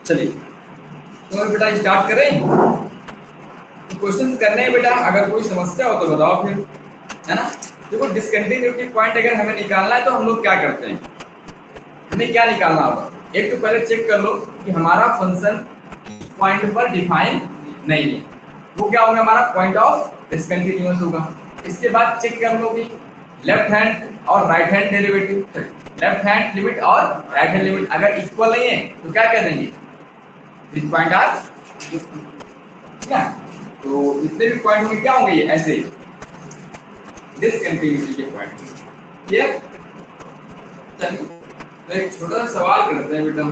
चलिए तो बेटा स्टार्ट करें। तो क्वेश्चन करने हैं बेटा, अगर कोई समस्या हो तो बताओ फिर, है ना। देखो डिसकंटिन्यूटी पॉइंट अगर हमें निकालना है तो हम लोग क्या करते हैं, हमें क्या निकालना होगा। एक तो पहले चेक कर लो कि हमारा फंक्शन पॉइंट पर डिफाइन नहीं है, वो क्या होगा, हमारा पॉइंट ऑफ डिसकंटिन्यूअस होगा। इसके बाद चेक कर लो कि लेफ्ट हैंड और right hand derivative, left hand limit और राइट हैंड लिमिट अगर इक्वल नहीं है तो क्या कर देंगे, दिस पॉइंट आर, ठीक है। तो इतने भी पॉइंट होंगे क्या होंगे, ये ऐसे डिसकंटिन्यूटी के पॉइंट, क्लियर। चलिए तो एक छोटा सा सवाल करते हैं बेटा,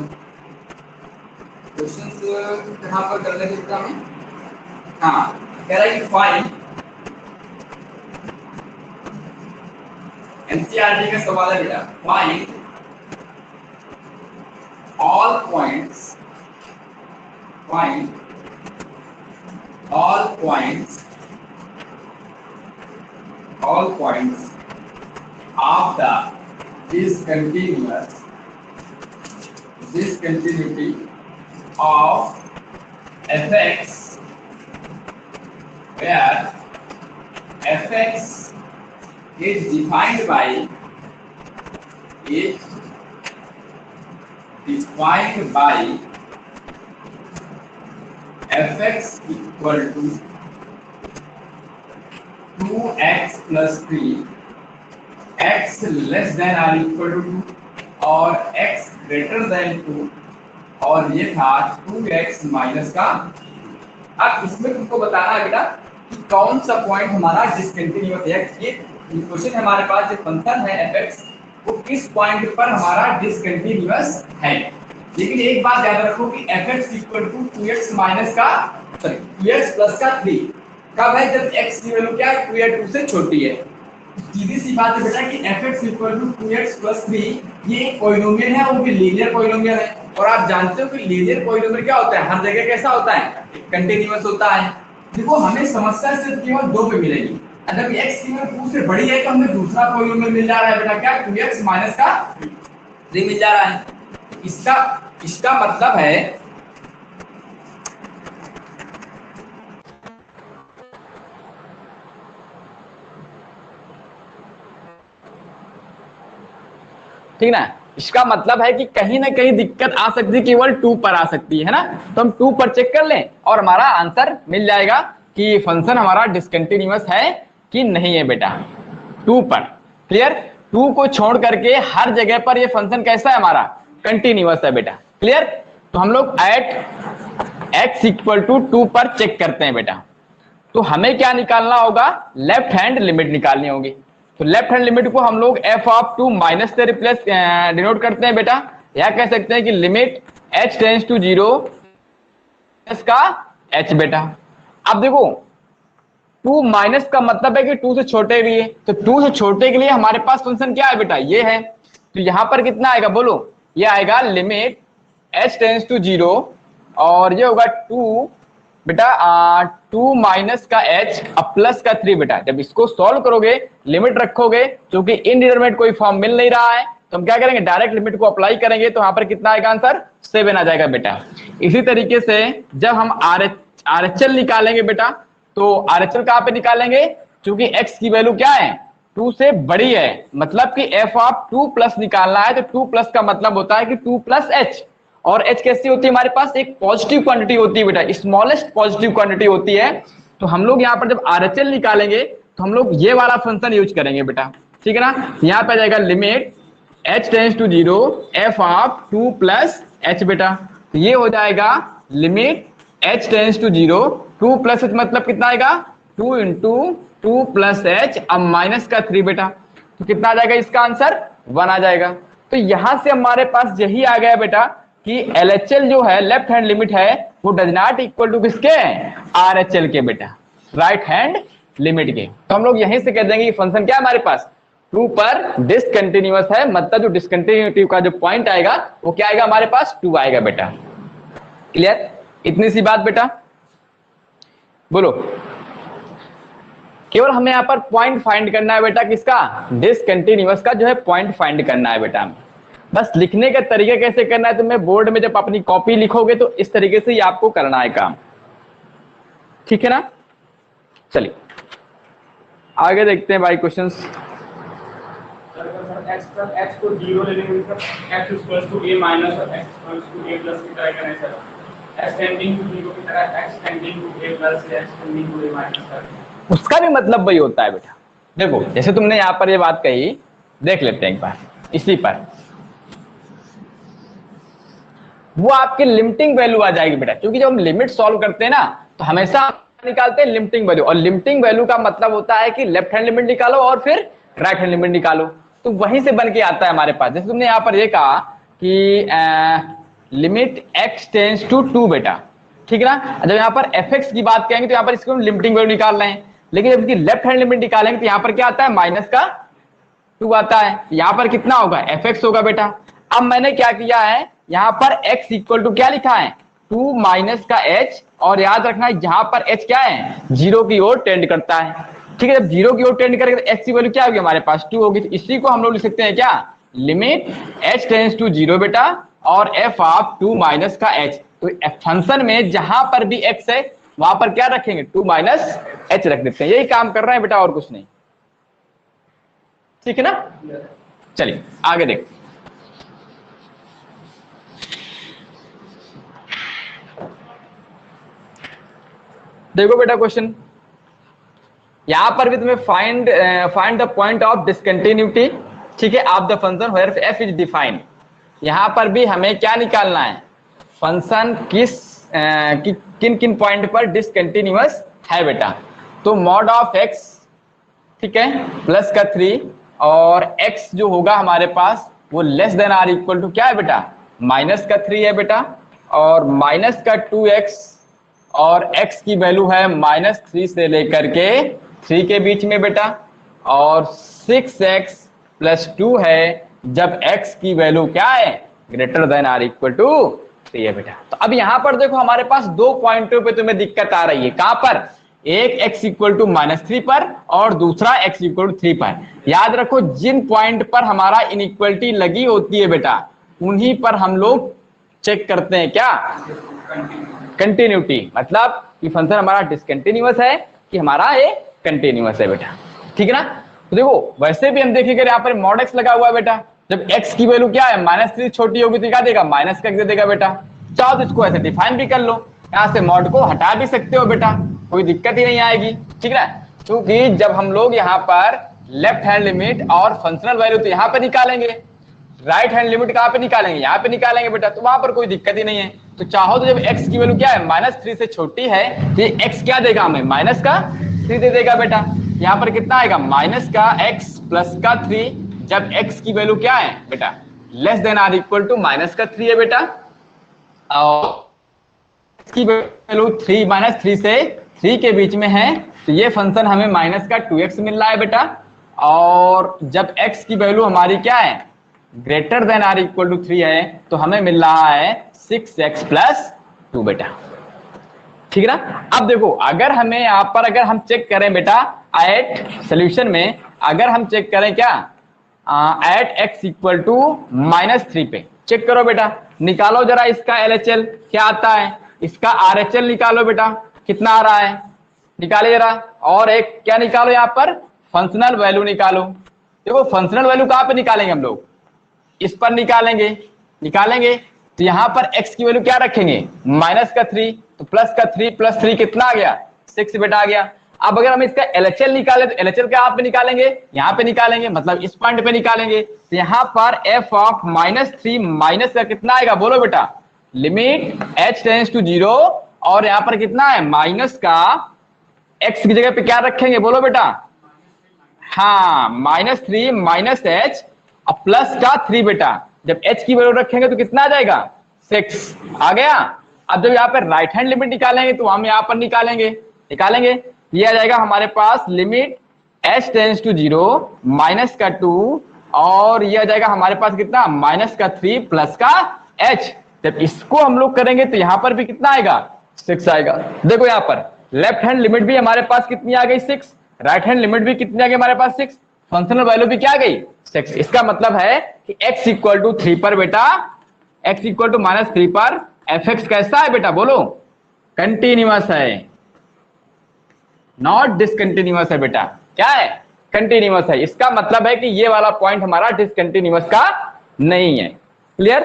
क्वेश्चंस कहाँ पर कर लेंगे बेटा हमें। हाँ, कह रहा है कि फाइंड, एनसीईआरटी का सवाल है बेटा, find all points, find all points of the discontinuity of fx where fx is defined by fx equal to 2x plus 3, x less than or equal to 2 और x greater than 2 और ये था 2x minus का। अब इसमें तुमको बताना है बेटा कि कौन सा पॉइंट हमारा डिसकंटिन्यूअस है। ये क्वेश्चन हमारे पास जो फंक्शन है fx वो किस पॉइंट पर हमारा डिसकंटिन्यूअस है। लेकिन एक बात याद रखो कि fx equal to 2x minus का, सॉरी 2x प्लस का 3 कब है, जब x की वैल्यू क्या है 2 या 2 से छोटी है। सीधी सी बात है बेटा कि fx equal to 2x plus 3 ये एक पॉलिनोमियल है, वो भी लीनियर पॉलिनोमियल है। और आप जानते हो कि लीनियर पॉलिनोमियल क्या होता है, हर जगह कैसा होता है, कंटीन्यूअस होता है। देखो हमें समस्या सिर्फ केवल 2 पे मिलेगी, अगर x की वैल्यू 2 से बड़ी है तो हमें दूसरा पॉलिनोमियल मिल जा रहा है बेटा, क्या 2x माइनस का 3 मिल जा रहा है। इसका मतलब है ठीक ना, इसका मतलब है कि कहीं ना कहीं दिक्कत आ सकती है, केवल 2 पर आ सकती है ना। तो हम 2 पर चेक कर लें और हमारा आंसर मिल जाएगा कि फंक्शन हमारा डिसकंटिन्यूअस है कि नहीं है बेटा, 2 पर। क्लियर, 2 को छोड़ करके हर जगह पर ये फंक्शन कैसा है, हमारा कंटिन्यूअस है बेटा। क्लियर, तो हम लोग एट x इक्वल टू 2 पर चेक करते हैं बेटा। तो हमें क्या निकालना होगा, लेफ्ट हैंड लिमिट निकालनी होगी। तो लेफ्ट हैंड लिमिट को हम लोग f ऑफ 2 माइनस से रिप्लेस डिनोट करते हैं बेटा, या कह सकते हैं कि लिमिट h टेंड्स टू 0 का h बेटा। अब देखो 2 माइनस का मतलब है कि 2 से छोटे भी है, तो 2 से छोटे के लिए हमारे पास फंक्शन क्या है बेटा, ये है। तो यहां पर कितना आएगा बोलो, ये आएगा लिमिट h टेंड्स टू 0 और ये होगा 2 बेटा 2 माइनस का h अब प्लस का 3 बेटा। जब इसको सॉल्व करोगे, लिमिट रखोगे, क्योंकि इनडिटरमिनेट कोई फॉर्म मिल नहीं रहा है तो हम क्या करेंगे, डायरेक्ट लिमिट को अप्लाई करेंगे, तो यहां पर कितना आएगा आंसर, 7 आ जाएगा बेटा। इसी तरीके से जब हम RHL निकालेंगे बेटा, तो RHL कहां पे निकालेंगे, क्योंकि x की वैल्यू क्या है, 2 से बड़ी है, मतलब कि f ऑफ 2 प्लस निकालना है, तो 2 प्लस का मतलब होता है कि 2 प्लस h। और h कैसी होती है हमारे पास, एक पॉजिटिव क्वांटिटी होती है बेटा, स्मॉलेस्ट पॉजिटिव क्वांटिटी होती है। तो हम लोग यहाँ पर जब RHL निकालेंगे तो हम लोग ये वाला फंक्शन यूज करेंगे बेटा, ठीक है ना। यहाँ पे जाएगा limit h tends to 0 f of 2 plus h बेटा। तो ये हो जाएगा limit h tends to 0 2 plus h मतलब कितना आएगा, 2 इंटू 2 प्लस h अब माइनस का 3 बेटा। तो कितना आ जाएगा, इसका आंसर 1 आ जाएगा। तो यहां से हमारे पास यही आ गया बेटा कि LHL जो है लेफ्ट हैंड लिमिट है वो डज नॉट इक्वल टू किसके, RHL के बेटा, राइट हैंड लिमिट के। तो हम लोग यहीं से कह देंगे कि फंक्शन क्या है हमारे पास, 2 पर डिसकंटिन्यूअस है, मतलब जो डिसकंटिन्यूटी का जो पॉइंट आएगा वो क्या आएगा हमारे पास, 2 आएगा बेटा। क्लियर, इतनी सी बात बेटा, बोलो। केवल हमें यहाँ पर पॉइंट फाइंड करना है बेटा, किसका, डिसकंटिन्यूअस का जो है पॉइंट फाइंड करना है बेटा। बस लिखने का तरीका कैसे करना है, तो मैं बोर्ड में जब अपनी कॉपी लिखोगे तो इस तरीके से ही आपको करना है काम, ठीक है ना। चलिए आगे देखते हैं भाई क्वेश्चंस। x को 0 ले लेंगे sir, x equals to a minus और x equals to a plus की तरह करें सर, x टेंडिंग टू 0 की तरह x tending to a plus या x tending to a minus sir. उसका भी मतलब वही होता है बेटा। देखो जैसे तुमने यहाँ पर ये बात कही, देख लेते हैं एक बार इसी पर, वो आपकी लिमिटिंग वैल्यू आ जाएगी बेटा, क्योंकि जब हम लिमिट सॉल्व करते हैं ना तो हमेशा निकालते हैं लिमिटिंग वैल्यू, और लिमिटिंग वैल्यू का मतलब होता है कि लेफ्ट हैंड लिमिट निकालो और फिर राइट हैंड लिमिट निकालो, तो वहीं से बन के आता है हमारे पास। जैसे तुमने यहाँ पर ये कहा कि लिमिट x टेंस टू 2 बेटा, ठीक है ना। जब यहाँ पर fx की बात करेंगे तो यहाँ पर इसको लिमिटिंग वैल्यू निकाल रहे हैं, लेकिन जब इसकी लेफ्ट हैंड लिमिट निकालेंगे तो यहाँ पर क्या आता है, माइनस का 2 आता है। यहाँ पर कितना होगा, fx होगा बेटा। अब मैंने क्या किया है, यहाँ पर x इक्वल टू क्या लिखा है, 2 माइनस का h, और याद रखना है यहाँ पर h क्या है, 0 की ओर टेंड करता है, ठीक है। जब 0 की ओर टेंड करेगा तो x की वैल्यू क्या होगी हमारे पास, 2 होगी। तो इसी को हम लोग लिख सकते हैं क्या, लिमिट h टेंस टू 0 बेटा और f ऑफ 2 माइनस का h। तो फंक्शन में जहां पर भी x है वहां पर क्या रखेंगे, 2 माइनस h रख देते हैं। यही काम कर रहे हैं बेटा और कुछ नहीं, ठीक है ना। चलिए आगे देखते हैं। देखो बेटा क्वेश्चन, यहां पर भी तुम्हें find the point of discontinuity, ठीक है, of the function where f is defined. यहां पर भी हमें क्या निकालना है, फंक्शन किन किन पॉइंट पर डिसकंटिन्यूअस है बेटा। तो मॉड ऑफ x, ठीक है, प्लस का 3 और x जो होगा हमारे पास वो less than or equal to क्या है बेटा, माइनस का 3 है बेटा, और माइनस का 2x, और x की वैल्यू है -3 से लेकर के 3 के बीच में बेटा, और 6x प्लस 2 है जब x की वैल्यू क्या है, greater than or equal to 3 है बेटा। तो अब यहां पर देखो हमारे पास 2 पॉइंटों पे तुम्हें दिक्कत आ रही है, कहां पर, एक x इक्वल टू -3 पर और दूसरा x इक्वल टू 3 पर। याद रखो जिन पॉइंट पर हमारा इनइक्वलिटी लगी होती है बेटा उन्हीं पर हम लोग चेक करते हैं क्या, कंटिन्यूटी, मतलब कि फंक्शन हमारा डिसकंटिन्यूअस है कि हमारा ये कंटिन्यूअस है बेटा, ठीक है ना। तो देखो वैसे भी हम देखेंगे यहाँ पर मॉड x लगा हुआ है बेटा, जब x की वैल्यू क्या है, -3 छोटी होगी तो क्या देगा, माइनस का x दे देगा बेटा। चाहो तो इसको ऐसे डिफाइन भी कर लो, यहाँ से मॉड को हटा भी सकते हो बेटा, कोई दिक्कत ही नहीं आएगी, ठीक है। क्योंकि जब हम लोग यहाँ पर लेफ्ट हैंड लिमिट और फंक्शनल वैल्यू तो यहाँ पे निकालेंगे, राइट हैंड लिमिट कहाँ पे निकालेंगे, यहाँ पे निकालेंगे बेटा, तो वहां पर कोई दिक्कत ही नहीं है। तो चाहो तो जब x की वैल्यू क्या है, -3 से छोटी है तो ये x क्या देगा हमें, माइनस का 3 दे देगा बेटा। यहाँ पर कितना आएगा, माइनस का x प्लस का 3 जब x की वैल्यू क्या है बेटा, less than or equal to minus का 3 है बेटा, और x की वैल्यू 3 -3 से 3 के बीच में है, तो ये फंक्शन हमें माइनस का 2x मिल रहा है बेटा। और जब x की वैल्यू हमारी क्या है, greater than or equal to 3 है, तो हमें मिल रहा है 6x प्लस 2 बेटा, ठीक है ना। अब देखो अगर हमें यहाँ पर अगर हम चेक करें बेटा एट सोल्यूशन में, अगर हम चेक करें क्या एट x इक्वल टू -3 पे चेक करो बेटा, निकालो जरा इसका LHL क्या आता है, इसका RHL निकालो बेटा, कितना आ रहा है निकाले जरा, और एक क्या निकालो यहाँ पर फंक्शनल वैल्यू निकालो। देखो फंक्शनल वैल्यू कहाँ पे निकालेंगे हम लोग, इस पर निकालेंगे तो यहाँ पर x की वैल्यू क्या रखेंगे, माइनस का 3, तो प्लस का 3 प्लस 3 कितना आ गया, 6 बेटा आ गया। अब अगर हम इसका LHL निकाले तो LHL क्या पे निकालेंगे, यहाँ पे निकालेंगे, मतलब इस पॉइंट पे निकालेंगे। तो यहाँ पर f ऑफ -3 माइनस का कितना आएगा बोलो बेटा, लिमिट h टेंस टू 0, और यहाँ पर कितना है माइनस का x की जगह पे क्या रखेंगे बोलो बेटा, हाँ -3 माइनस h और प्लस का 3 बेटा, जब h की वैल्यू रखेंगे तो कितना आ जाएगा 6 आ गया। अब जब यहाँ पे राइट हैंड लिमिट निकालेंगे तो हम यहाँ पर निकालेंगे, ये आ जाएगा हमारे पास limit h tends to 0 minus का 2, और ये आ जाएगा हमारे पास कितना माइनस का 3 प्लस का h। जब इसको हम लोग करेंगे तो यहाँ पर भी कितना आएगा 6 आएगा। देखो यहाँ पर लेफ्ट हैंड लिमिट भी हमारे पास कितनी आ गई 6, राइट हैंड लिमिट भी कितनी आ गई हमारे पास 6, फंक्शनल वैल्यू भी क्या गई 6। इसका मतलब है कि x इक्वल टू 3 पर बेटा, x इक्वल टू -3 पर fx कैसा है बेटा, बोलो, कंटिन्यूअस है, नॉट डिसकंटिन्यूअस है बेटा। क्या है, कंटिन्यूअस है। इसका मतलब है कि ये वाला पॉइंट हमारा डिसकंटिन्यूअस का नहीं है। क्लियर।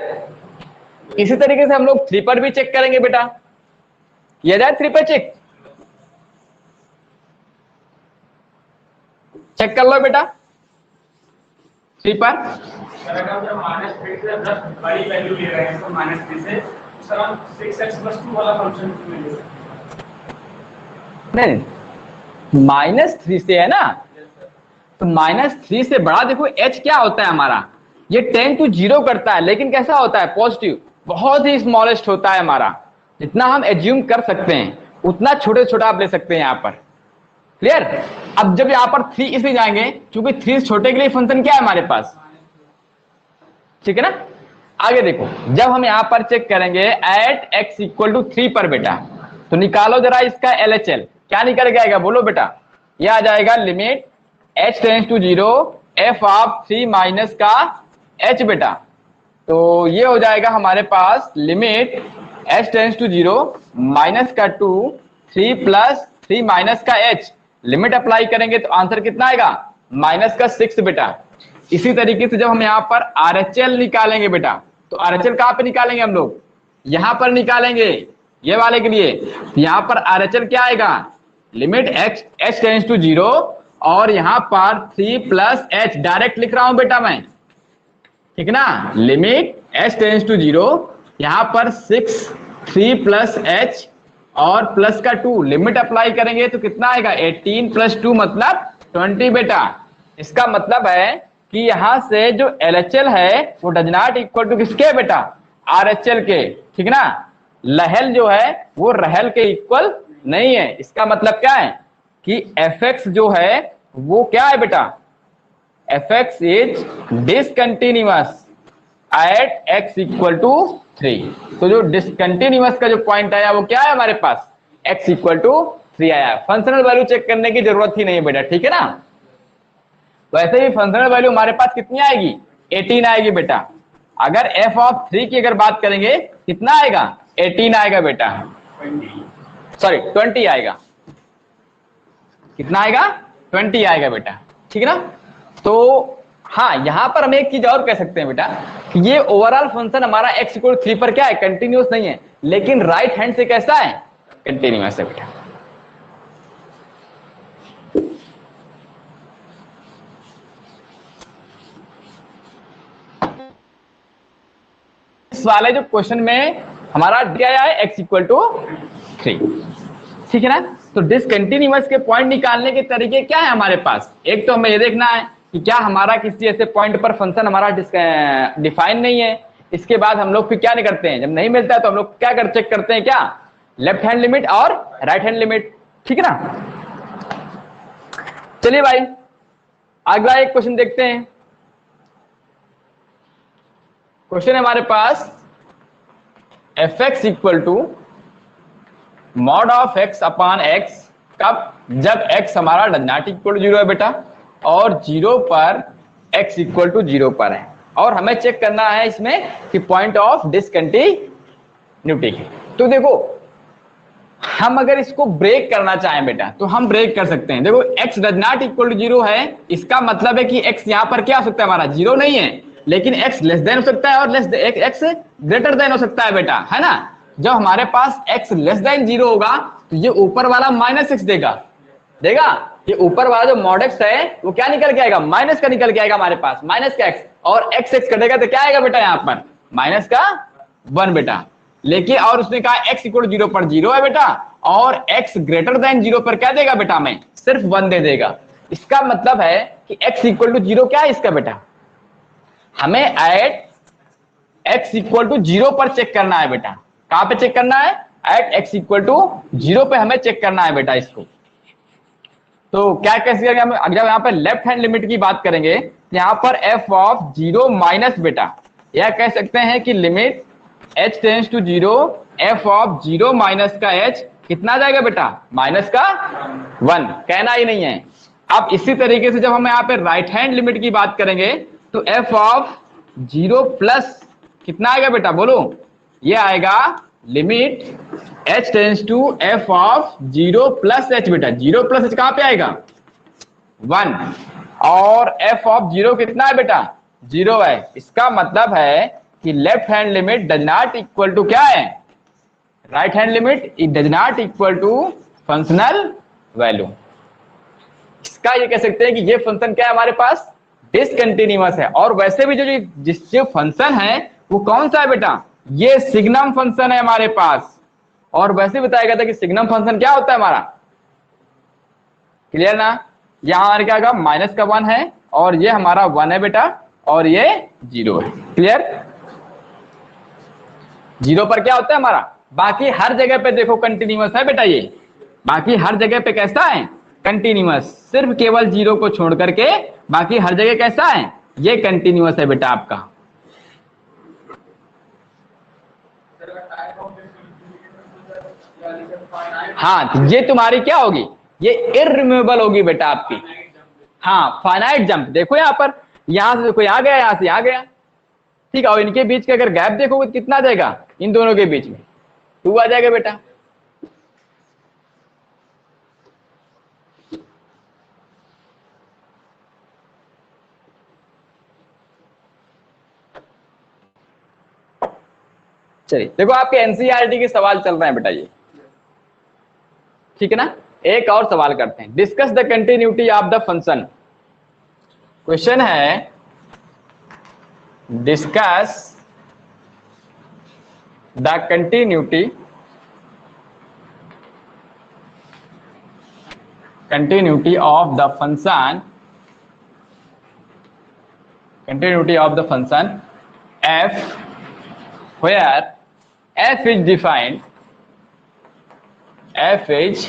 इसी तरीके से हम लोग 3 पर भी चेक करेंगे बेटा, किया जाए 3 पर चेक, चेक कर लो बेटा 3 पर। सर अगर हम -3 से 10 बड़ी वैल्यू ले रहे हैं तो -3 से सर हम 6x+2 वाला फंक्शन में ले सकते हैं। नहीं, -3 से है ना, तो -3 से बड़ा देखो h क्या होता है हमारा, ये टेंड टू 0 करता है, लेकिन कैसा होता है, पॉजिटिव, बहुत ही स्मॉलेस्ट होता है हमारा। जितना हम एज्यूम कर सकते हैं उतना छोटे छोटा आप ले सकते हैं यहां पर। क्लियर। अब जब यहां पर 3 इसलिए जाएंगे क्योंकि 3 छोटे के लिए फंक्शन क्या है हमारे पास, ठीक है ना। आगे देखो, जब हम यहां पर चेक करेंगे एट x इक्वल टू 3 पर बेटा, तो निकालो जरा इसका LHL, क्या निकल के आएगा, बोलो बेटा। यह आ जाएगा limit h tends to 0 f of 3 minus का h बेटा। तो ये हो जाएगा हमारे पास limit h tends to 0 minus का 2 3 प्लस 3 माइनस का h। लिमिट अप्लाई करेंगे तो आंसर कितना आएगा, -6 बेटा। इसी तरीके से जब हम यहाँ पर RHL निकालेंगे बेटा, तो RHL कहां पे निकालेंगे हम लोग, यहां पर निकालेंगे ये वाले के लिए। यहां पर RHL क्या आएगा, लिमिट h टेंड्स टू 0 और यहां पर 3 प्लस h, डायरेक्ट लिख रहा हूं बेटा मैं, ठीक ना। लिमिट h टेंड्स टू 0, यहां पर 6 3 प्लस h और प्लस का 2, लिमिट अप्लाई करेंगे तो कितना आएगा, 18 प्लस 2 मतलब 20 बेटा। इसका मतलब है कि यहां से जो LHL है वो डज नॉट इक्वल टू किसके बेटा, RHL के, ठीक ना। लहल जो है वो रहल के इक्वल नहीं है। इसका मतलब क्या है कि fx जो है वो क्या है बेटा, fx is discontinuous at x equal to 3। तो जो डिसकंटिन्यूअस का जो पॉइंट आया वो क्या है हमारे पास, x इक्वल टू 3 आया। फंक्शनल वैल्यू चेक करने की जरूरत ही नहीं है बेटा, ठीक है ना। वैसे भी फंक्शनल वैल्यू हमारे पास कितनी आएगी, 18 आएगी बेटा। अगर f ऑफ 3 की अगर बात करेंगे कितना आएगा, 18 आएगा बेटा, सॉरी 20 आएगा। कितना आएगा, 20 आएगा बेटा, ठीक है ना। तो हाँ, यहां पर हम एक चीज और कह सकते हैं बेटा कि ये ओवरऑल फंक्शन हमारा x इक्वल 3 पर क्या है, कंटिन्यूअस नहीं है, लेकिन राइट हैंड से कैसा है, कंटिन्यूअस है बेटा। इस वाले जो क्वेश्चन में हमारा दिया है x इक्वल टू 3, ठीक है ना। तो डिसकंटिन्यूअस के पॉइंट निकालने के तरीके क्या है हमारे पास, एक तो हमें ये देखना है कि क्या हमारा किसी ऐसे पॉइंट पर फंक्शन हमारा डिफाइन नहीं है। इसके बाद हम लोग फिर क्या नहीं करते हैं, जब नहीं मिलता है तो हम लोग क्या कर चेक करते हैं, क्या, लेफ्ट हैंड लिमिट और राइट हैंड लिमिट, ठीक है ना। चलिए भाई अगला एक क्वेश्चन देखते हैं। क्वेश्चन है हमारे पास fx equal to mod of x upon x, कब, जब x हमारा डज नॉट इक्वल टू 0 है बेटा और 0 पर x इक्वल टू 0 पर है, और हमें चेक करना है इसमें कि पॉइंट ऑफ डिसकंटिन्यूटी। तो देखो हम अगर इसको ब्रेक करना चाहें बेटा तो हम ब्रेक कर सकते हैं। देखो x does not equal to 0 है, इसका मतलब है कि x यहां पर क्या हो सकता है हमारा, 0 नहीं है, लेकिन x लेस देन हो सकता है और x ग्रेटर देन हो सकता है बेटा, है ना। जब हमारे पास x लेस देन 0 होगा तो ये ऊपर वाला -x देगा, ये ऊपर वाला जो मॉड x है वो क्या निकल के आएगा, माइनस का निकल के आएगा हमारे पास, माइनस का x, और x कटेगा तो क्या आएगा बेटा यहाँ पर, माइनस का 1 बेटा। लेकिन और उसने कहा x इक्वल 0 पर 0 है बेटा और x ग्रेटर देन 0 पर क्या देगा बेटा, हमें सिर्फ 1 दे देगा। इसका मतलब है कि x इक्वल टू 0 क्या है इसका बेटा, हमें एट x इक्वल टू 0 पर चेक करना है बेटा। कहां पे चेक करना है, एट x इक्वल टू 0 पे हमें चेक करना है बेटा इसको। तो क्या कैसे करेंगे हम, अगर यहाँ पे लेफ्ट हैंड लिमिट की बात करेंगे यहाँ पर f ऑफ 0 माइनस बेटा, यह कह सकते हैं कि limit h tends to 0 f of 0 minus का h कितना जाएगा बेटा, माइनस का 1, कहना ही नहीं है। अब इसी तरीके से जब हम यहाँ पे राइट हैंड लिमिट की बात करेंगे तो एफ ऑफ 0 प्लस कितना आएगा बेटा बोलो, ये आएगा limit h tends to f of 0 plus h बेटा। 0 प्लस h कहां पे आएगा 1, और f ऑफ 0 कितना है बेटा 0 है। इसका मतलब है कि left hand limit does not equal to क्या है right hand limit, it does not equal to functional value. इसका ये कह सकते हैं कि ये फंक्शन क्या है हमारे पास डिसकंटिन्यूअस है। और वैसे भी जो फंक्शन है वो कौन सा है बेटा, ये सिग्नम फंक्शन है हमारे पास। और वैसे बताया गया था कि सिग्नम फंक्शन क्या होता है हमारा, क्लियर ना। यहां हमारे क्या होगा माइनस का 1 है और ये हमारा 1 है बेटा और ये 0 है, क्लियर। 0 पर क्या होता है हमारा, बाकी हर जगह पे देखो कंटिन्यूअस है बेटा, ये बाकी हर जगह पे कैसा है कंटिन्यूअस, सिर्फ केवल 0 को छोड़ करके बाकी हर जगह कैसा है ये कंटिन्यूअस है बेटा आपका। हाँ तो ये तुम्हारी क्या होगी, ये इररिमूवेबल होगी बेटा आपकी। हाँ फाइनाइट जंप, देखो यहाँ पर, यहां से देखो यहाँ गया, यहां से यहाँ गया, ठीक है। और इनके बीच का अगर गैप देखोगे तो कितना आ जाएगा, इन दोनों के बीच में 2 आ जाएगा बेटा। चलिए देखो आपके एनसीईआरटी के सवाल चल रहे हैं बेटा ये, ठीक है ना। एक और सवाल करते हैं, discuss the continuity of the function. Question है discuss the continuity of the function, continuity of the function f where f is defined, f is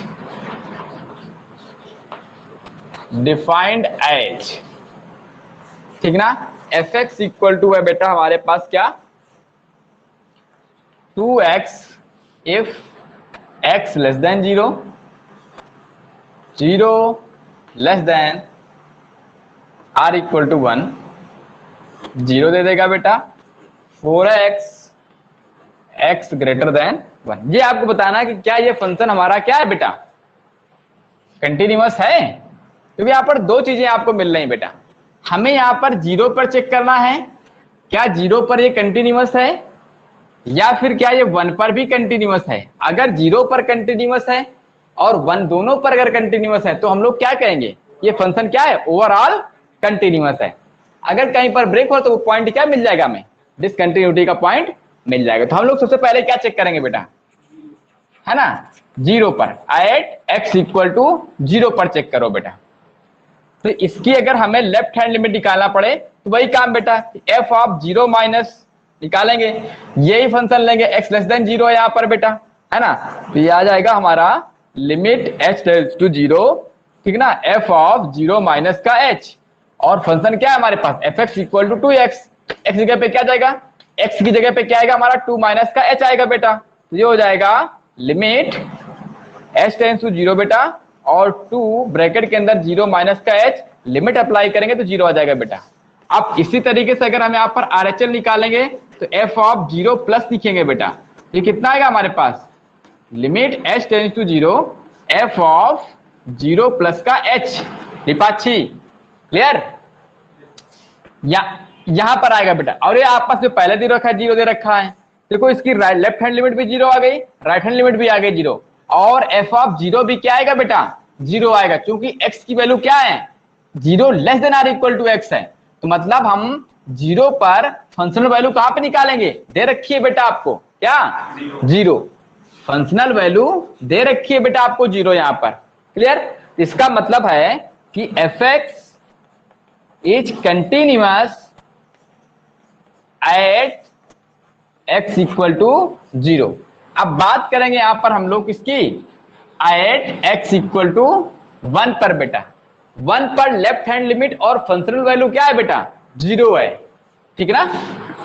defined as, ठीक ना। fx इक्वल टू है बेटा हमारे पास क्या 2x if x less than 0, 0 less than r equal to 1, 0 दे देगा बेटा, 4x x greater than 1। ये आपको बताना है कि क्या ये फंक्शन हमारा क्या है बेटा कंटिन्यूअस है। क्योंकि यहाँ पर 2 चीजें आपको मिल रही बेटा, हमें यहाँ पर 0 पर चेक करना है क्या 0 पर ये कंटिन्यूअस है, या फिर क्या ये 1 पर भी कंटिन्यूअस है। अगर 0 पर कंटिन्यूअस है और 1 दोनों पर अगर कंटिन्यूअस है तो हम लोग क्या कहेंगे ये फंक्शन क्या है ओवरऑल कंटिन्यूअस है। अगर कहीं पर ब्रेक हो तो वो पॉइंट क्या मिल जाएगा हमें, डिसकंटिन्यूटी का पॉइंट मिल जाएगा। तो हम लोग सबसे पहले क्या चेक करेंगे बेटा, है ना 0 पर, एट x इक्वल टू 0 पर चेक करो बेटा। तो इसकी अगर हमें लेफ्ट हैंड लिमिट निकालना पड़े तो वही काम बेटा, f ऑफ 0 माइनस निकालेंगे, यही फंक्शन लेंगे x लेस देन 0 है यहाँ पर बेटा, है ना। तो ये आ जाएगा हमारा लिमिट h टेंड्स टू 0, ठीक ना, f ऑफ 0 माइनस का h, और फंक्शन क्या है हमारे पास fx equal to 2x, x जगह पे क्या जाएगा, x की जगह पे क्या आएगा हमारा 2 माइनस का h आएगा बेटा। तो ये हो जाएगा लिमिट h टेंड्स टू 0 बेटा, और 2 ब्रैकेट के अंदर 0 माइनस का h, लिमिट अप्लाई करेंगे तो 0 आ जाएगा बेटा। अब इसी तरीके से अगर हम यहाँ पर RHL निकालेंगे तो f ऑफ 0 प्लस लिखेंगे बेटा, ये कितना आएगा हमारे पास limit h tends to 0 f of 0 plus का h, लिपाक्षी क्लियर। यहां पर आएगा बेटा, और ये आपस में पहले दे रखा है 0 दे रखा है, देखो इसकी लेफ्ट हैंड लिमिट भी 0 आ गई, राइट हैंड लिमिट भी आ गई 0, और f ऑफ 0 भी क्या आएगा बेटा 0 आएगा, क्योंकि x की वैल्यू क्या है 0 less than or equal to x है। तो मतलब हम 0 पर फंक्शनल वैल्यू कहां पे निकालेंगे, दे रखी है बेटा आपको क्या 0, फंक्शनल वैल्यू दे रखी है बेटा आपको 0 यहां पर, क्लियर। इसका मतलब है कि fx is continuous at x equal to 0। अब बात करेंगे यहां पर हम लोग किसकी, एट x इक्वल टू 1 पर बेटा, 1 पर लेफ्ट हैंड लिमिट और फंक्शनल वैल्यू क्या है बेटा 0 है, ठीक है ना।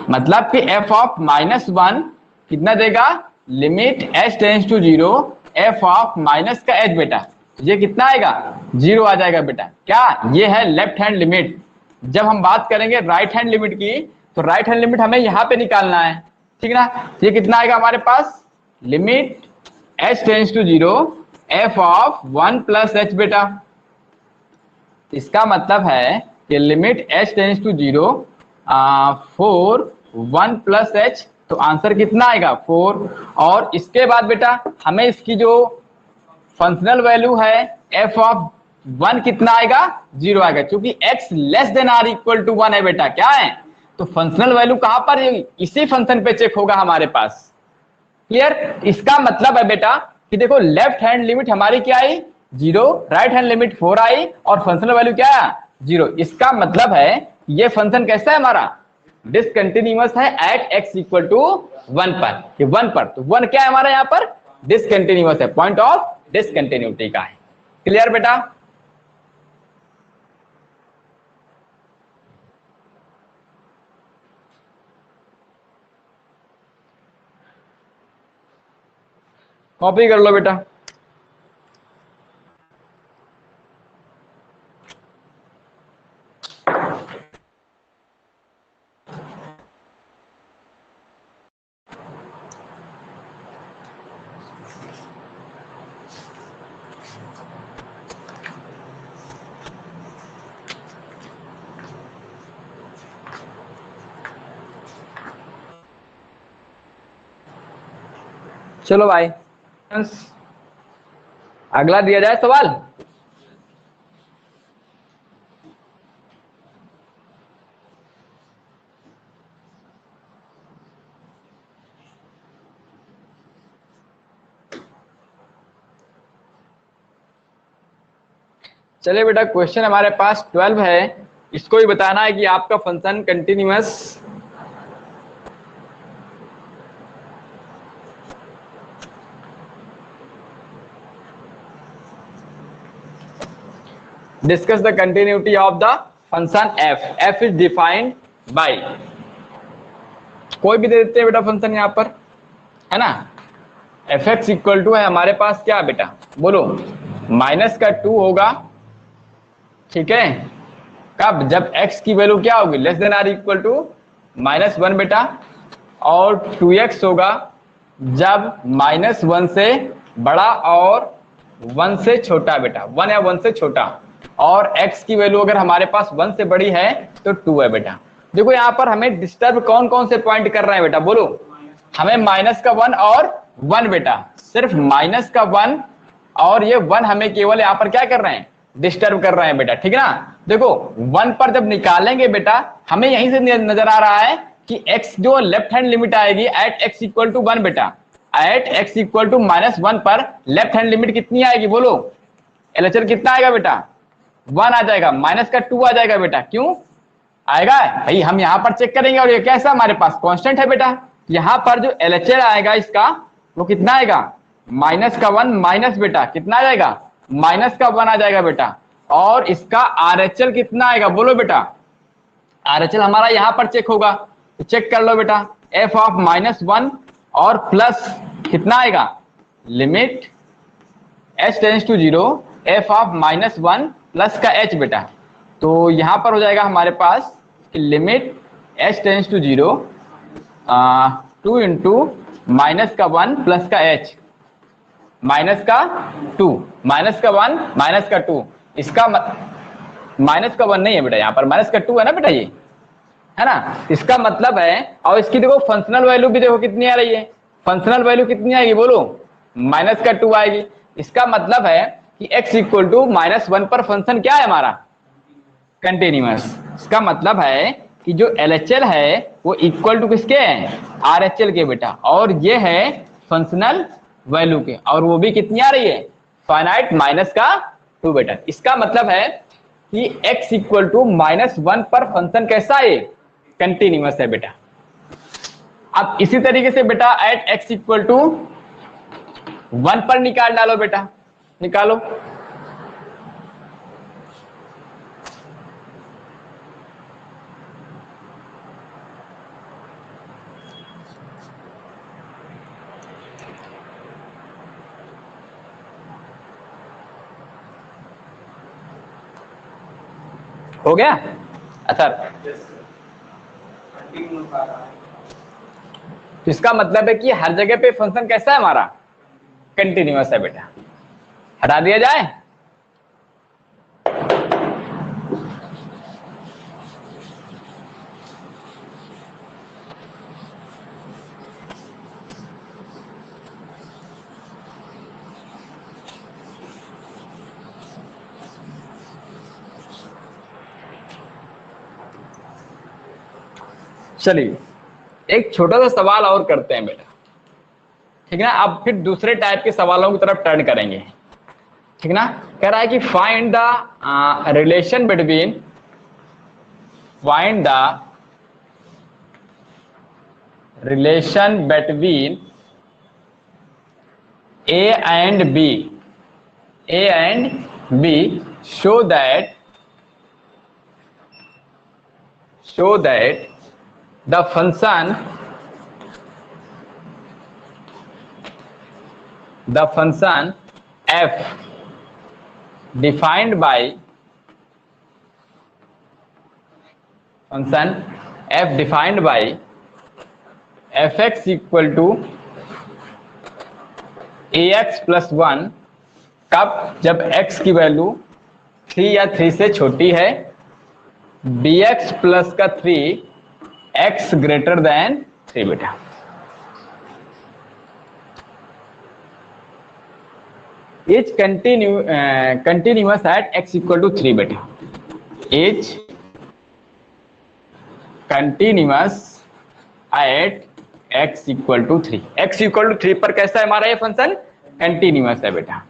मतलब कि f ऑफ -1 कितना देगा, limit h tends to 0 f of minus का h बेटा, ये कितना आएगा, 0 आ जाएगा बेटा। क्या ये है लेफ्ट हैंड लिमिट। जब हम बात करेंगे राइट हैंड लिमिट की, तो राइट हैंड लिमिट हमें यहाँ पे निकालना है, ठीक ना। ये कितना आएगा हमारे पास, limit h tends to 0 f of 1 plus h बेटा। इसका मतलब है कि limit h tends to 0 4 1 plus h, तो आंसर कितना आएगा 4। और इसके बाद बेटा हमें इसकी जो फंक्शनल वैल्यू है f ऑफ 1 कितना आएगा, 0 आएगा, क्योंकि x less than or equal to 1 है बेटा। क्या है, तो फंक्शनल वैल्यू कहां पर, इसी फंक्शन पे चेक होगा हमारे पास। क्लियर। इसका मतलब है बेटा कि देखो लेफ्ट हैंड लिमिट हमारी क्या आई, 0, राइट हैंड लिमिट 4 आई, और फंक्शनल वैल्यू क्या है, 0। इसका मतलब है ये फंक्शन कैसा है हमारा, डिसकंटिन्यूअस है एट x इक्वल टू 1 पर। कि 1 पर, तो 1 क्या है हमारा यहाँ पर, डिसकंटिन्यूअस है, पॉइंट ऑफ डिसकंटिन्यूटी का है। क्लियर बेटा। कॉपी कर लो बेटा। चलो भाई, अगला दिया जाए सवाल। चलिए बेटा, क्वेश्चन हमारे पास 12 है। इसको भी बताना है कि आपका function continuous discuss the continuity of the function f is defined by, कोई भी दे देते हैं बेटा फंक्शन यहाँ पर, है ना। एफ एक्स इक्वल टू है हमारे पास क्या बेटा, बोलो, माइनस का 2 होगा, ठीक है। कब, जब x की वैल्यू क्या होगी, less than or equal to -1 बेटा। और 2x होगा जब -1 से बड़ा और 1 से छोटा बेटा, 1 या 1 से छोटा। और x की वैल्यू अगर हमारे पास 1 से बड़ी है तो 2 है बेटा। देखो यहाँ पर हमें डिस्टर्ब कौन कौन से पॉइंट कर रहे हैं बेटा, बोलो। हमें -1 और 1 बेटा, सिर्फ -1 और ये 1 हमें केवल यहाँ पर क्या कर रहे हैं, डिस्टर्ब कर रहे हैं बेटा, ठीक है ना। देखो 1 पर जब निकालेंगे बेटा, हमें यहीं से नजर आ रहा है कि x जो लेफ्ट हैंड लिमिट आएगी एट x इक्वल टू 1 बेटा, एट x इक्वल टू -1 पर लेफ्ट हैंड लिमिट कितनी आएगी, बोलो। एलएचएल कितना आएगा बेटा, 1 आ जाएगा, माइनस का 2 आ जाएगा बेटा। क्यों आएगा भाई, हम यहाँ पर चेक करेंगे, और ये कैसा हमारे पास कांस्टेंट है बेटा। यहाँ पर जो एलएचएल आएगा इसका, वो कितना आएगा, -1 माइनस बेटा कितना आ जाएगा, -1 आ जाएगा बेटा। और इसका आरएचएल कितना आएगा, बोलो बेटा। आरएचएल हमारा यहाँ पर चेक होगा, तो चेक कर लो बेटा। एफ ऑफ -1 और प्लस कितना आएगा, limit h tends to 0 f of -1 plus का h बेटा। तो यहां पर हो जाएगा हमारे पास limit h tends to 0 2 into -1 plus का h, -2 -1 -2। इसका -1 नहीं है बेटा, यहाँ पर -2 है ना बेटा, ये है ना। इसका मतलब है, और इसकी देखो फंक्शनल वैल्यू भी देखो कितनी आ रही है, फंक्शनल वैल्यू कितनी आएगी, बोलो, -2 आएगी। इसका मतलब है कि x इक्वल टू -1 पर फंक्शन क्या है हमारा, कंटिन्यूअस। इसका मतलब है कि जो LHL है वो इक्वल टू किसके है, RHL के बेटा। और ये है फंक्शनल वैल्यू के, और वो भी कितनी आ रही है, फाइनाइट -2 बेटा। इसका मतलब है कि x इक्वल टू -1 पर फंक्शन कैसा है, कंटिन्यूअस है बेटा। अब इसी तरीके से बेटा एट x इक्वल टू 1 पर निकाल डालो बेटा, निकालो। हो गया अच्छा। तो इसका मतलब है कि हर जगह पे फंक्शन कैसा है हमारा, कंटिन्यूअस है बेटा। हटा दिया जाए। चलिए एक छोटा सा सवाल और करते हैं बेटा, ठीक ना। अब फिर दूसरे टाइप के सवालों की तरफ टर्न करेंगे, ठीक ना। कह रहा है कि find the relation between, find the relation between A and B, A and B show that the function f defined by fx equal to ax plus 1, कब, जब x की वैल्यू 3 या 3 से छोटी है, bx प्लस का 3 x ग्रेटर देन 3 बेटा। Is continuous at x equal to 3 बेटा। Is continuous at x equal to 3। x equal to 3 पर कैसा है हमारा ये फंक्शन, कंटिन्यूअस है बेटा।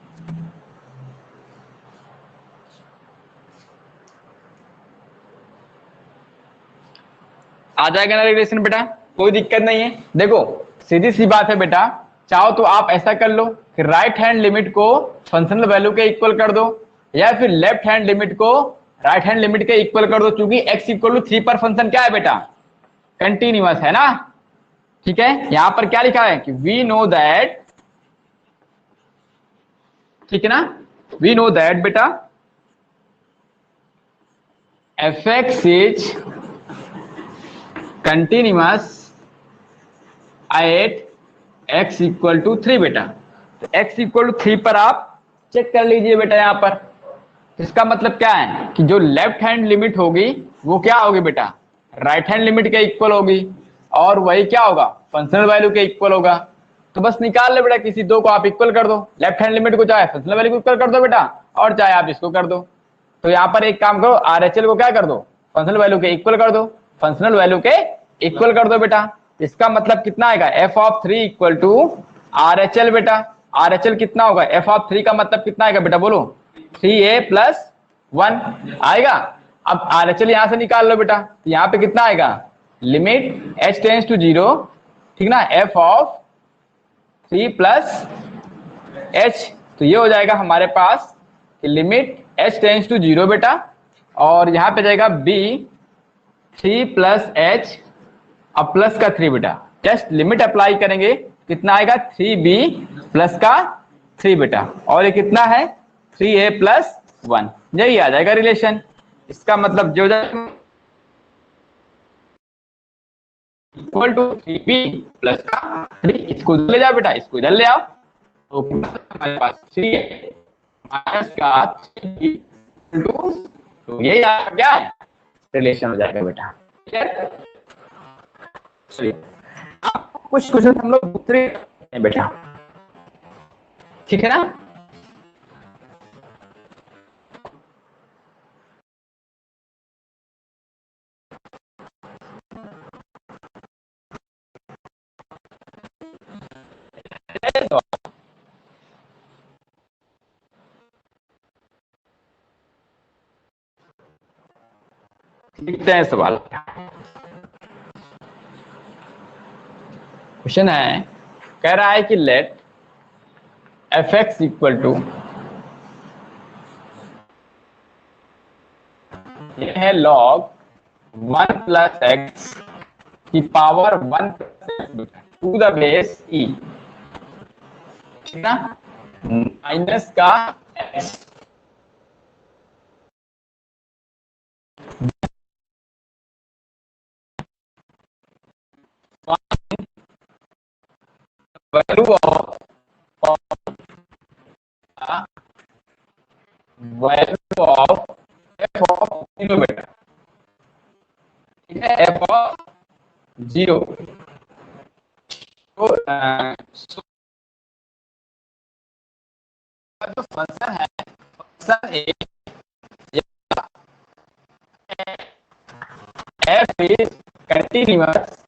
आ जाएगा ना रिलेशन बेटा, कोई दिक्कत नहीं है। देखो सीधी सी बात है बेटा, चाहो तो आप ऐसा कर लो कि राइट हैंड लिमिट को फंक्शनल वैल्यू के इक्वल कर दो, या फिर लेफ्ट हैंड लिमिट को राइट हैंड लिमिट के इक्वल कर दो, क्योंकि x इक्वल टू 3 पर फंक्शन क्या है बेटा, कंटिन्यूअस है ना। ठीक है, यहां पर क्या लिखा है कि वी नो दैट, ठीक है ना, वी नो दैट बेटा fx is continuous at x equal to 3 बेटा। तो x इक्वल टू 3 पर आप चेक कर लीजिए बेटा। यहां पर इसका मतलब क्या है कि जो लेफ्ट हैंड लिमिट होगी वो क्या होगी बेटा, राइट हैंड लिमिट के इक्वल होगी, और वही क्या होगा, फंक्शनल वैल्यू के इक्वल होगा। तो बस निकाल ले बेटा, किसी दो को आप इक्वल कर दो, लेफ्ट हैंड लिमिट को चाहे फंक्शनल वैल्यू को इक्वल कर दो बेटा, और चाहे आप इसको कर दो। तो यहाँ पर एक काम करो, RHL को क्या कर दो, फंक्शनल वैल्यू के इक्वल कर दो, फंक्शनल वैल्यू के इक्वल कर दो बेटा। इसका मतलब कितना आएगा, f of 3 equal to RHL बेटा। RHL कितना होगा, f ऑफ 3 का मतलब कितना आएगा बेटा, बोलो 3a प्लस 1 आएगा। अब RHL यहां से निकाल लो बेटा, यहाँ पे कितना आएगा, लिमिट h टेंस टू 0, ठीक ना, f ऑफ 3 प्लस h। तो ये हो जाएगा हमारे पास लिमिट h टेंस टू 0 बेटा, और यहाँ पे जाएगा b 3 प्लस h, अब प्लस का 3 बेटा, जस्ट लिमिट अप्लाई करेंगे, कितना आएगा 3b प्लस का 3 बेटा, और ये कितना है 3a प्लस 1, यही आ जाएगा रिलेशन। इसका मतलब जो इक्वल टू 3b प्लस का 3, इसको ले जाओ बेटा, इसको इधर ले आओ, तो हमारे पास 3 माइनस का 3b, तो यही क्या है, रिलेशन हो जाएगा बेटा। चलिए कुछ क्वेश्चन हम लोग दूसरे बेटा, ठीक है ना। लिखते हैं सवाल। क्वेश्चन है, कह रहा है कि लेट fx इक्वल टू, ये है log 1 प्लस एक्स की power 1 to the base e, ठीक ना, माइनस का x value of value of f of zero बेटा, ठीक है, एफ ऑफ जीरो। तो जो फंक्शन है, function f is continuous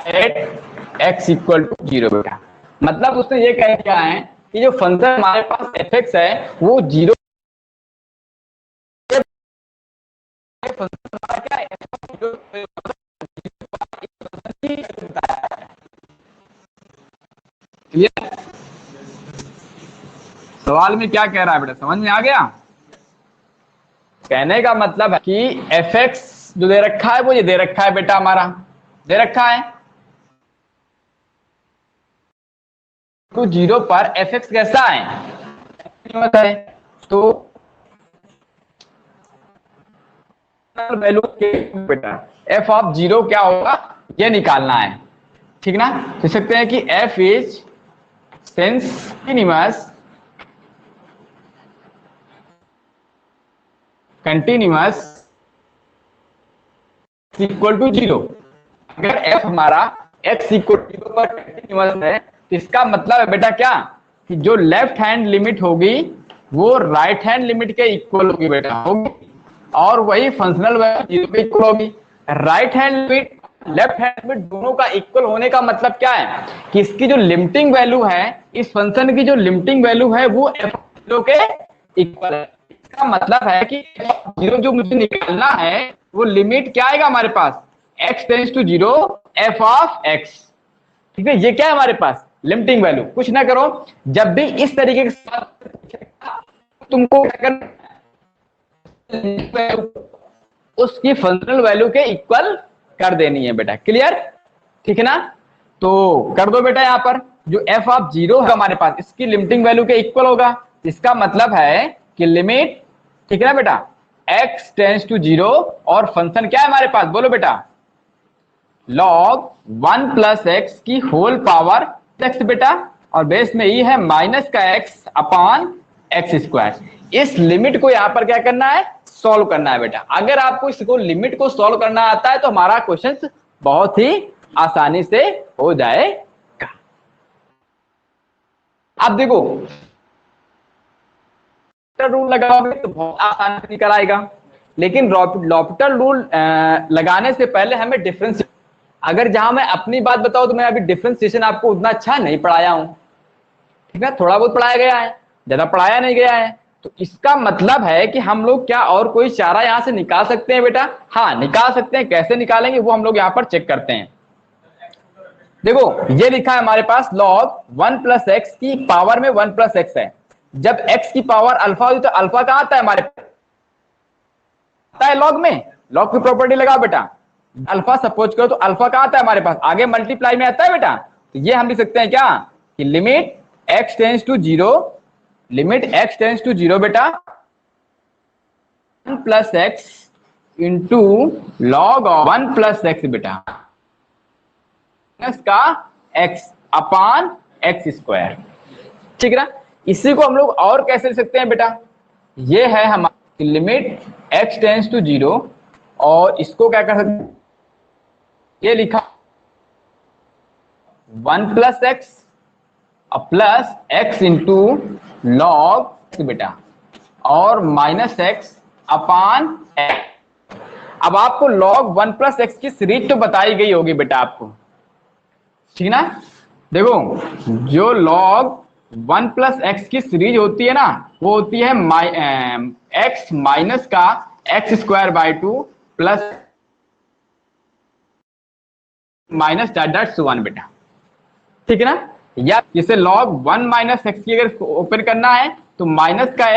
at x equal to zero बेटा। मतलब उसने ये कह दिया है कि जो फंक्शन हमारे पास एफ एक्स है वो जीरो, फंक्शन हमारा क्या है, क्लियर? सवाल में क्या कह रहा है बेटा, समझ में आ गया? कहने का मतलब है कि एफ एक्स जो दे रखा है वो ये दे रखा है बेटा, हमारा दे रखा है तो जीरो पर एफ एक्स कैसा है, तो वैल्यू बेटा एफ ऑफ जीरो क्या होगा ये निकालना है, ठीक ना? कह सकते हैं कि f is continuous equal to zero. अगर एफ हमारा एक्स इक्वल टू जीरो पर कंटिन्यूअस है तो इसका मतलब है बेटा क्या, कि जो लेफ्ट हैंड लिमिट होगी वो राइट हैंड लिमिट के इक्वल होगी बेटा, होगी, और वही फंक्शनल वैल्यू जीरो के इक्वल होगी। Right hand limit left hand limit दोनों का इक्वल होने का मतलब क्या है, कि इसकी जो लिमिटिंग वैल्यू है, इस फंक्शन की जो लिमिटिंग वैल्यू है वो एफ जीरो के इक्वल है। इसका मतलब है कि जीरो जो मुझे निकालना है वो लिमिट क्या आएगा हमारे पास, X tends to zero F of X, ठीक है? ये क्या है हमारे पास, लिमिटिंग वैल्यू। कुछ ना करो, जब भी इस तरीके के साथ तुमको क्या करना, उसकी फंक्शनल वैल्यू के इक्वल कर देनी है बेटा, क्लियर? ठीक है ना? तो कर दो बेटा, यहां पर जो एफ ऑफ जीरो है हमारे पास इसकी लिमिटिंग वैल्यू के इक्वल होगा। इसका मतलब है कि लिमिट, ठीक है ना बेटा, एक्स टेंड्स टू जीरो और फंक्शन क्या है हमारे पास, बोलो बेटा, लॉग 1 प्लस एक्स की होल पावर एक्स बेटा, और बेस में ये है माइनस का एक्स अपॉन एक्स स्क्वायर। इस लिमिट को यहां पर क्या करना है, सॉल्व करना है बेटा। अगर आपको इसको लिमिट को सॉल्व करना आता है तो हमारा क्वेश्चन बहुत ही आसानी से हो जाएगा। आप देखो रूल लगाओगे तो बहुत आसानी से निकल आएगा, लेकिन लॉपिटल रूल लगाने से पहले हमें डिफरेंस, अगर जहां मैं अपनी बात बताऊं तो मैं अभी डिफरेंशिएशन आपको उतना अच्छा नहीं पढ़ाया हूं, ठीक है? थोड़ा बहुत पढ़ाया गया है, ज्यादा पढ़ाया नहीं गया है। तो इसका मतलब है कि हम लोग क्या और कोई चारा यहां से निकाल सकते हैं बेटा? हाँ निकाल सकते हैं। कैसे निकालेंगे वो हम लोग यहां पर चेक करते हैं। देखो ये लिखा है हमारे पास लॉग 1 प्लस एक्स की पावर में 1 प्लस एक्स है। जब x की पावर अल्फा होती तो अल्फा कहां आता है हमारे पास, आता है लॉग में। लॉग की प्रॉपर्टी लगाओ बेटा, अल्फा सपोज करो तो अल्फा कहां आता है हमारे पास, आगे मल्टीप्लाई में आता है बेटा। तो ये हम लिख सकते हैं क्या, कि limit x tends to zero, limit x tends to zero बेटा 1 plus x into log 1 plus x बेटा का x अपॉन एक्स स्क्वायर, ठीक है ना? इसी को हम लोग और कैसे लिख सकते हैं बेटा, ये है हमारी limit x tends to zero, और इसको क्या कर सकते हैं, ये लिखा 1 plus x plus x into log बेटा और माइनस एक्स अपॉन एक्स। अब आपको log 1 प्लस एक्स की सीरीज तो बताई गई होगी बेटा आपको, ठीक ना? देखो जो log 1 प्लस एक्स की सीरीज होती है ना, वो होती है एक्स माइनस का x square by 2 plus minus dot so one बेटा, ठीक है ना? या इसे log 1 माइनस एक्स की अगर ओपन करना है तो माइनस का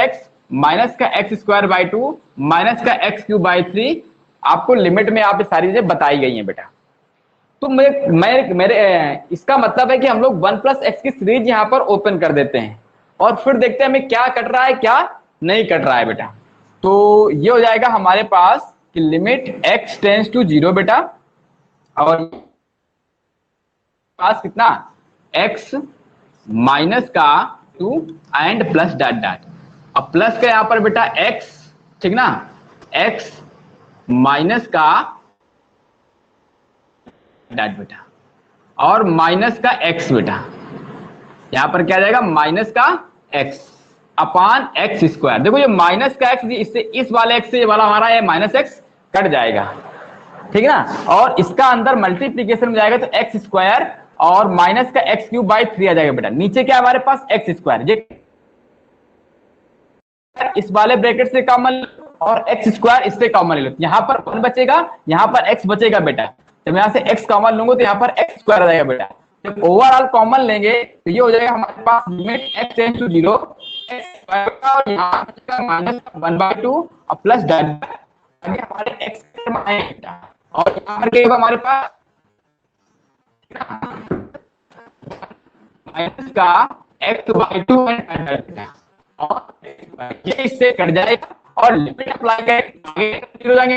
एक्स स्क्वायर बाय 2 माइनस का एक्स क्यूब बाय 3, आपको लिमिट में आप सारी चीजें बताई गई हैं बेटा। तो मेरे इसका मतलब है कि हम लोग 1 प्लस एक्स की सीरीज यहां पर ओपन कर देते हैं और फिर देखते हैं हमें क्या कट रहा है, क्या नहीं कट रहा है बेटा। तो ये हो जाएगा हमारे पास कि लिमिट x टेंस टू 0 बेटा, और पास कितना x माइनस का 2 एंड प्लस डॉट डॉट। अब प्लस का यहां पर बेटा x, ठीक ना, x माइनस का डॉट बेटा, और माइनस का x बेटा, यहां पर क्या आ जाएगा माइनस का x अपान एक्स स्क्वायर। देखो ये माइनस का x, इससे इस वाले x से ये वाला हमारा ये माइनस x कट जाएगा, ठीक है ना, और इसका अंदर मल्टीप्लीकेशन में जाएगा तो एक्स स्क्वायर और माइनस का एक्स क्यूब बाई 3 आ जाएगा बेटा। नीचे क्या है हमारे पास एक्स स्क्वायर, ये इस वाले ब्रैकेट से कॉमन और एक्स स्क्वायर इससे कॉमन ले लो, यहाँ पर 1 बचेगा, यहाँ पर एक्स बचेगा बेटा। जब यहाँ से एक्स कॉमन लूंगा तो यहाँ पर एक्स स्क्वायर आ जाएगा बेटा। जब ओवरऑल कॉमन लेंगे तो ये हो जाएगा हमारे पास लिमिट एक्स टेंड्स टू 0 और यहाँ माइनस 1/2 और प्लस डॉट हमारे एक्स बेटा, और यहाँ पर क्या होगा हमारे पास माइनस का x/2 बेटा, और ये इससे कट जाएगा और लिमिट अप्लाई करें आगे हो जाएंगे,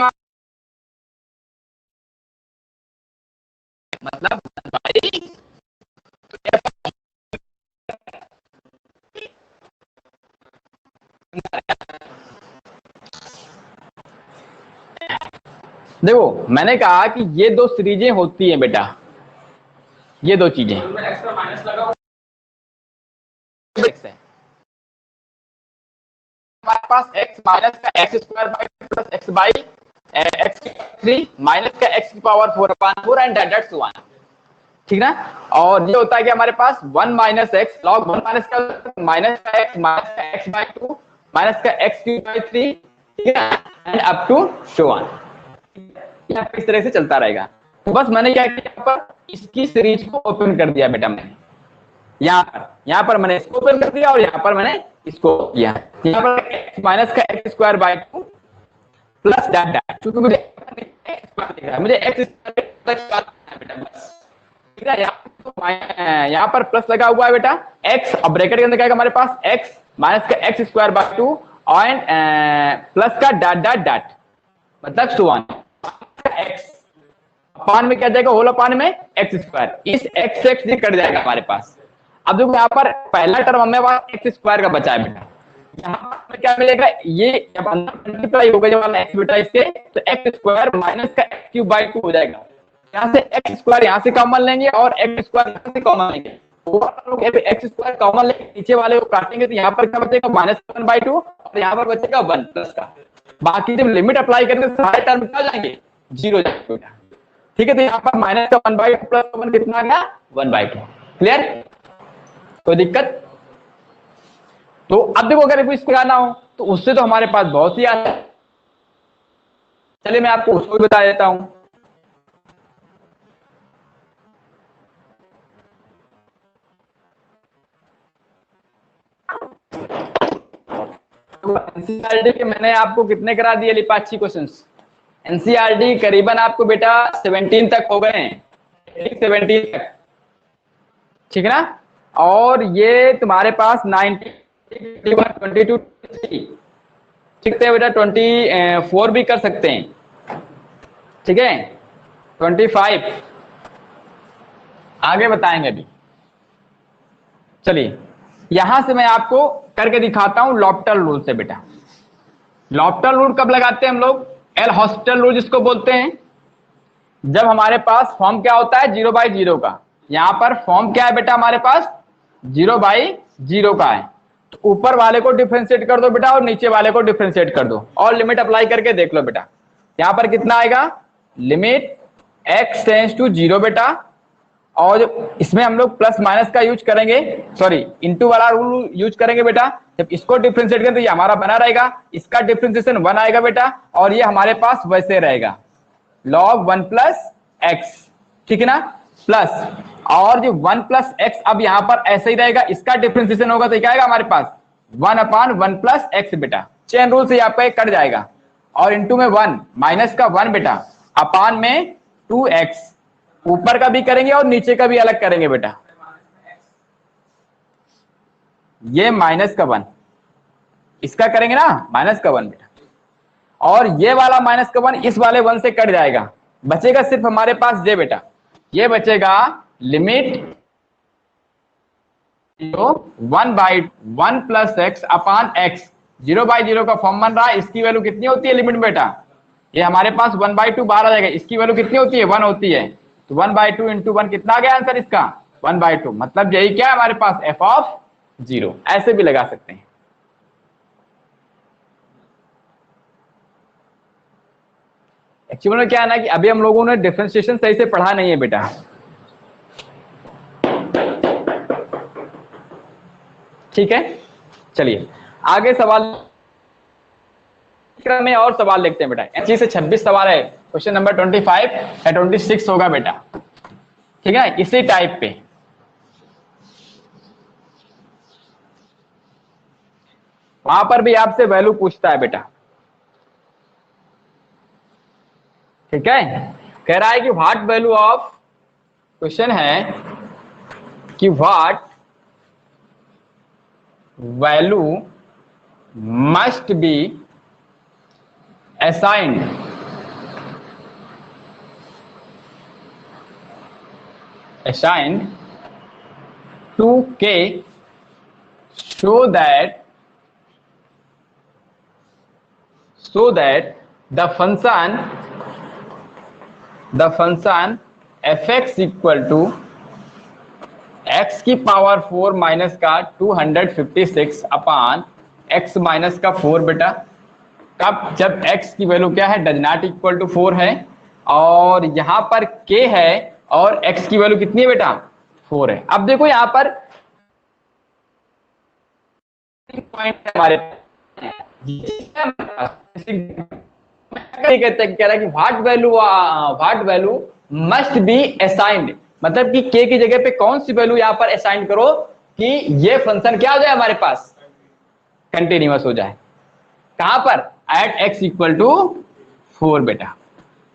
मतलब देखो मैंने कहा कि ये दो सीरीजें होती हैं बेटा, ये दो चीजें एक्स्ट्रा माइनस लगा हमारे पास x माइनस का x square by plus x by x की 3 माइनस का एक्स की पावर 4/4 एंड दैट्स 1, ठीक ना। और ये होता है कि हमारे पास 1 माइनस एक्स लॉग 1 माइनस का एक्स बाई 2 माइनस का एक्स क्यूब बाई 3, ठीक है, and up to so on. यह इस तरह से चलता रहेगा। तो बस मैंने क्या किया, यहाँ पर इसकी सीरीज को ओपन कर दिया बेटा मैंने, यहाँ पर मैंने इसको ओपन कर दिया और यहाँ पर मैंने इसको किया। यहाँ पर x माइनस का x square by 2 plus dot dot, क्योंकि मुझे x बेटा बस, ठीक है। यहाँ पर प्लस लगा हुआ है बेटा x, अब ब्रैकेट के अंदर क्या है हमारे पास x माइनस का एक्स स्क्वायर बाई 2 और प्लस का डॉट डॉट डॉट, मतलब 1 x अपान में क्या जाएगा होल अपान में एक्स स्क्वायर, इस x से x कट जाएगा हमारे पास। अब देखो यहाँ पर पहला टर्म हमें एक्स स्क्वायर का बचा है बेटा, यहाँ पर क्या मिलेगा, ये जब अंदर मल्टीप्लाई होगा जब वाला एक्स बेटा इसके, तो एक्स स्क्वायर माइनस का एक्स क्यूब बाई 2 हो जाएगा। यहाँ से एक्स स्क्वायर यहाँ से कॉमन लेंगे और एक्स स्क्वायर यहाँ से कॉमन लेंगे, एक्स स्क्वायर कॉमन लेंगे, नीचे वाले को काटेंगे तो यहाँ पर क्या बचेगा -1/2 और यहाँ पर बचेगा 1 प्लस का। बाकी जब लिमिट अप्लाई करेंगे तो सारे टर्म क्या जाएंगे 0 जाएंगे बेटा, ठीक है। तो यहाँ पर माइनस का 1/2 प्लस 1 कितना आ गया 1/2, क्लियर, कोई दिक्कत। तो अब देखो अगर इसको लगाना हो तो उससे तो हमारे पास बहुत ही आता है, चलिए मैं आपको उसको भी बता देता हूं। तो एनसीईआरटी के मैंने आपको कितने करा दिए लिपाची क्वेश्चंस, एनसीईआरटी करीबन आपको बेटा 17 तक हो गए हैं, 17 तक, ठीक है ना। और ये तुम्हारे पास 19 22 ठीक है बेटा, 24 भी कर सकते हैं, ठीक है, 25 आगे बताएंगे अभी। चलिए यहां से मैं आपको करके दिखाता हूं लॉफ्टर रूल से बेटा। लॉफ्टर रूल कब लगाते हैं हम लोग, एल हॉस्पिटल रूल जिसको बोलते हैं, जब हमारे पास फॉर्म क्या होता है 0/0 का। यहां पर फॉर्म क्या है बेटा हमारे पास 0/0 का है, तो ऊपर वाले को डिफरेंशिएट कर दो बेटा और नीचे वाले को डिफरेंशिएट कर दो और लिमिट अप्लाई करके देख लो बेटा। यहां पर कितना आएगा लिमिट x टेंड्स टू 0 बेटा, और इसमें हम लोग प्लस माइनस का यूज करेंगे, सॉरी इनटू वाला रूल यूज करेंगे बेटा। जब इसको डिफरेंशिएट करें तो ये हमारा बना रहेगा, इसका डिफरेंशिएशन 1 आएगा बेटा, और ये हमारे पास वैसे रहेगा log 1 प्लस एक्स, ठीक है ना, प्लस और जो 1 प्लस एक्स अब यहां पर ऐसे ही रहेगा, इसका डिफरेंशिएशन होगा तो क्या आएगा हमारे पास 1/1 प्लस एक्स बेटा, चेन रूल से यहाँ पे कट जाएगा, और इंटू में 1 माइनस का 1 बेटा अपान में 2x, ऊपर का भी करेंगे और नीचे का भी अलग करेंगे बेटा, ये माइनस का 1 इसका करेंगे ना माइनस का 1 बेटा, और ये वाला माइनस का 1 इस वाले 1 से कट जाएगा, बचेगा सिर्फ हमारे पास ये बेटा, ये बचेगा लिमिट 1/1 प्लस एक्स अपान एक्स, 0/0 का फॉर्म बन रहा है। इसकी वैल्यू कितनी होती है लिमिट में बेटा, ये हमारे पास 1/2 बाहर आ जाएगा, इसकी वैल्यू कितनी होती है 1 होती है, तो 1/2 इंटू 1 कितना आ गया आंसर इसका 1/2, मतलब यही क्या है हमारे पास f(0), ऐसे भी लगा सकते हैं। एक्चुअली में क्या है ना कि अभी हम लोगों ने डिफरेंशिएशन सही से पढ़ा नहीं है बेटा, ठीक है। चलिए आगे सवाल में और सवाल देखते हैं बेटा। 25 से 26 सवाल है, क्वेश्चन नंबर 25 या 26 होगा बेटा, ठीक है, इसी टाइप पे। वहां पर भी आपसे वैल्यू पूछता है बेटा, ठीक है। कह रहा है कि व्हाट वैल्यू ऑफ, क्वेश्चन है कि what value must be assigned to k so that the function fx equal to x की पावर 4 माइनस का 256 अपान x माइनस का 4 बेटा, कब, जब x की वैल्यू क्या है डज नॉट इक्वल टू 4 है, और यहां पर k है और x की वैल्यू कितनी है बेटा 4 है। अब देखो यहां पर पॉइंट हमारे कह रहा है कि what value must be assigned, मतलब कि k की जगह पे कौन सी वैल्यू यहां पर असाइन करो कि ये फंक्शन क्या हो जाए हमारे पास कंटिन्यूअस हो जाए। कहां पर, एट x इक्वल टू 4 बेटा,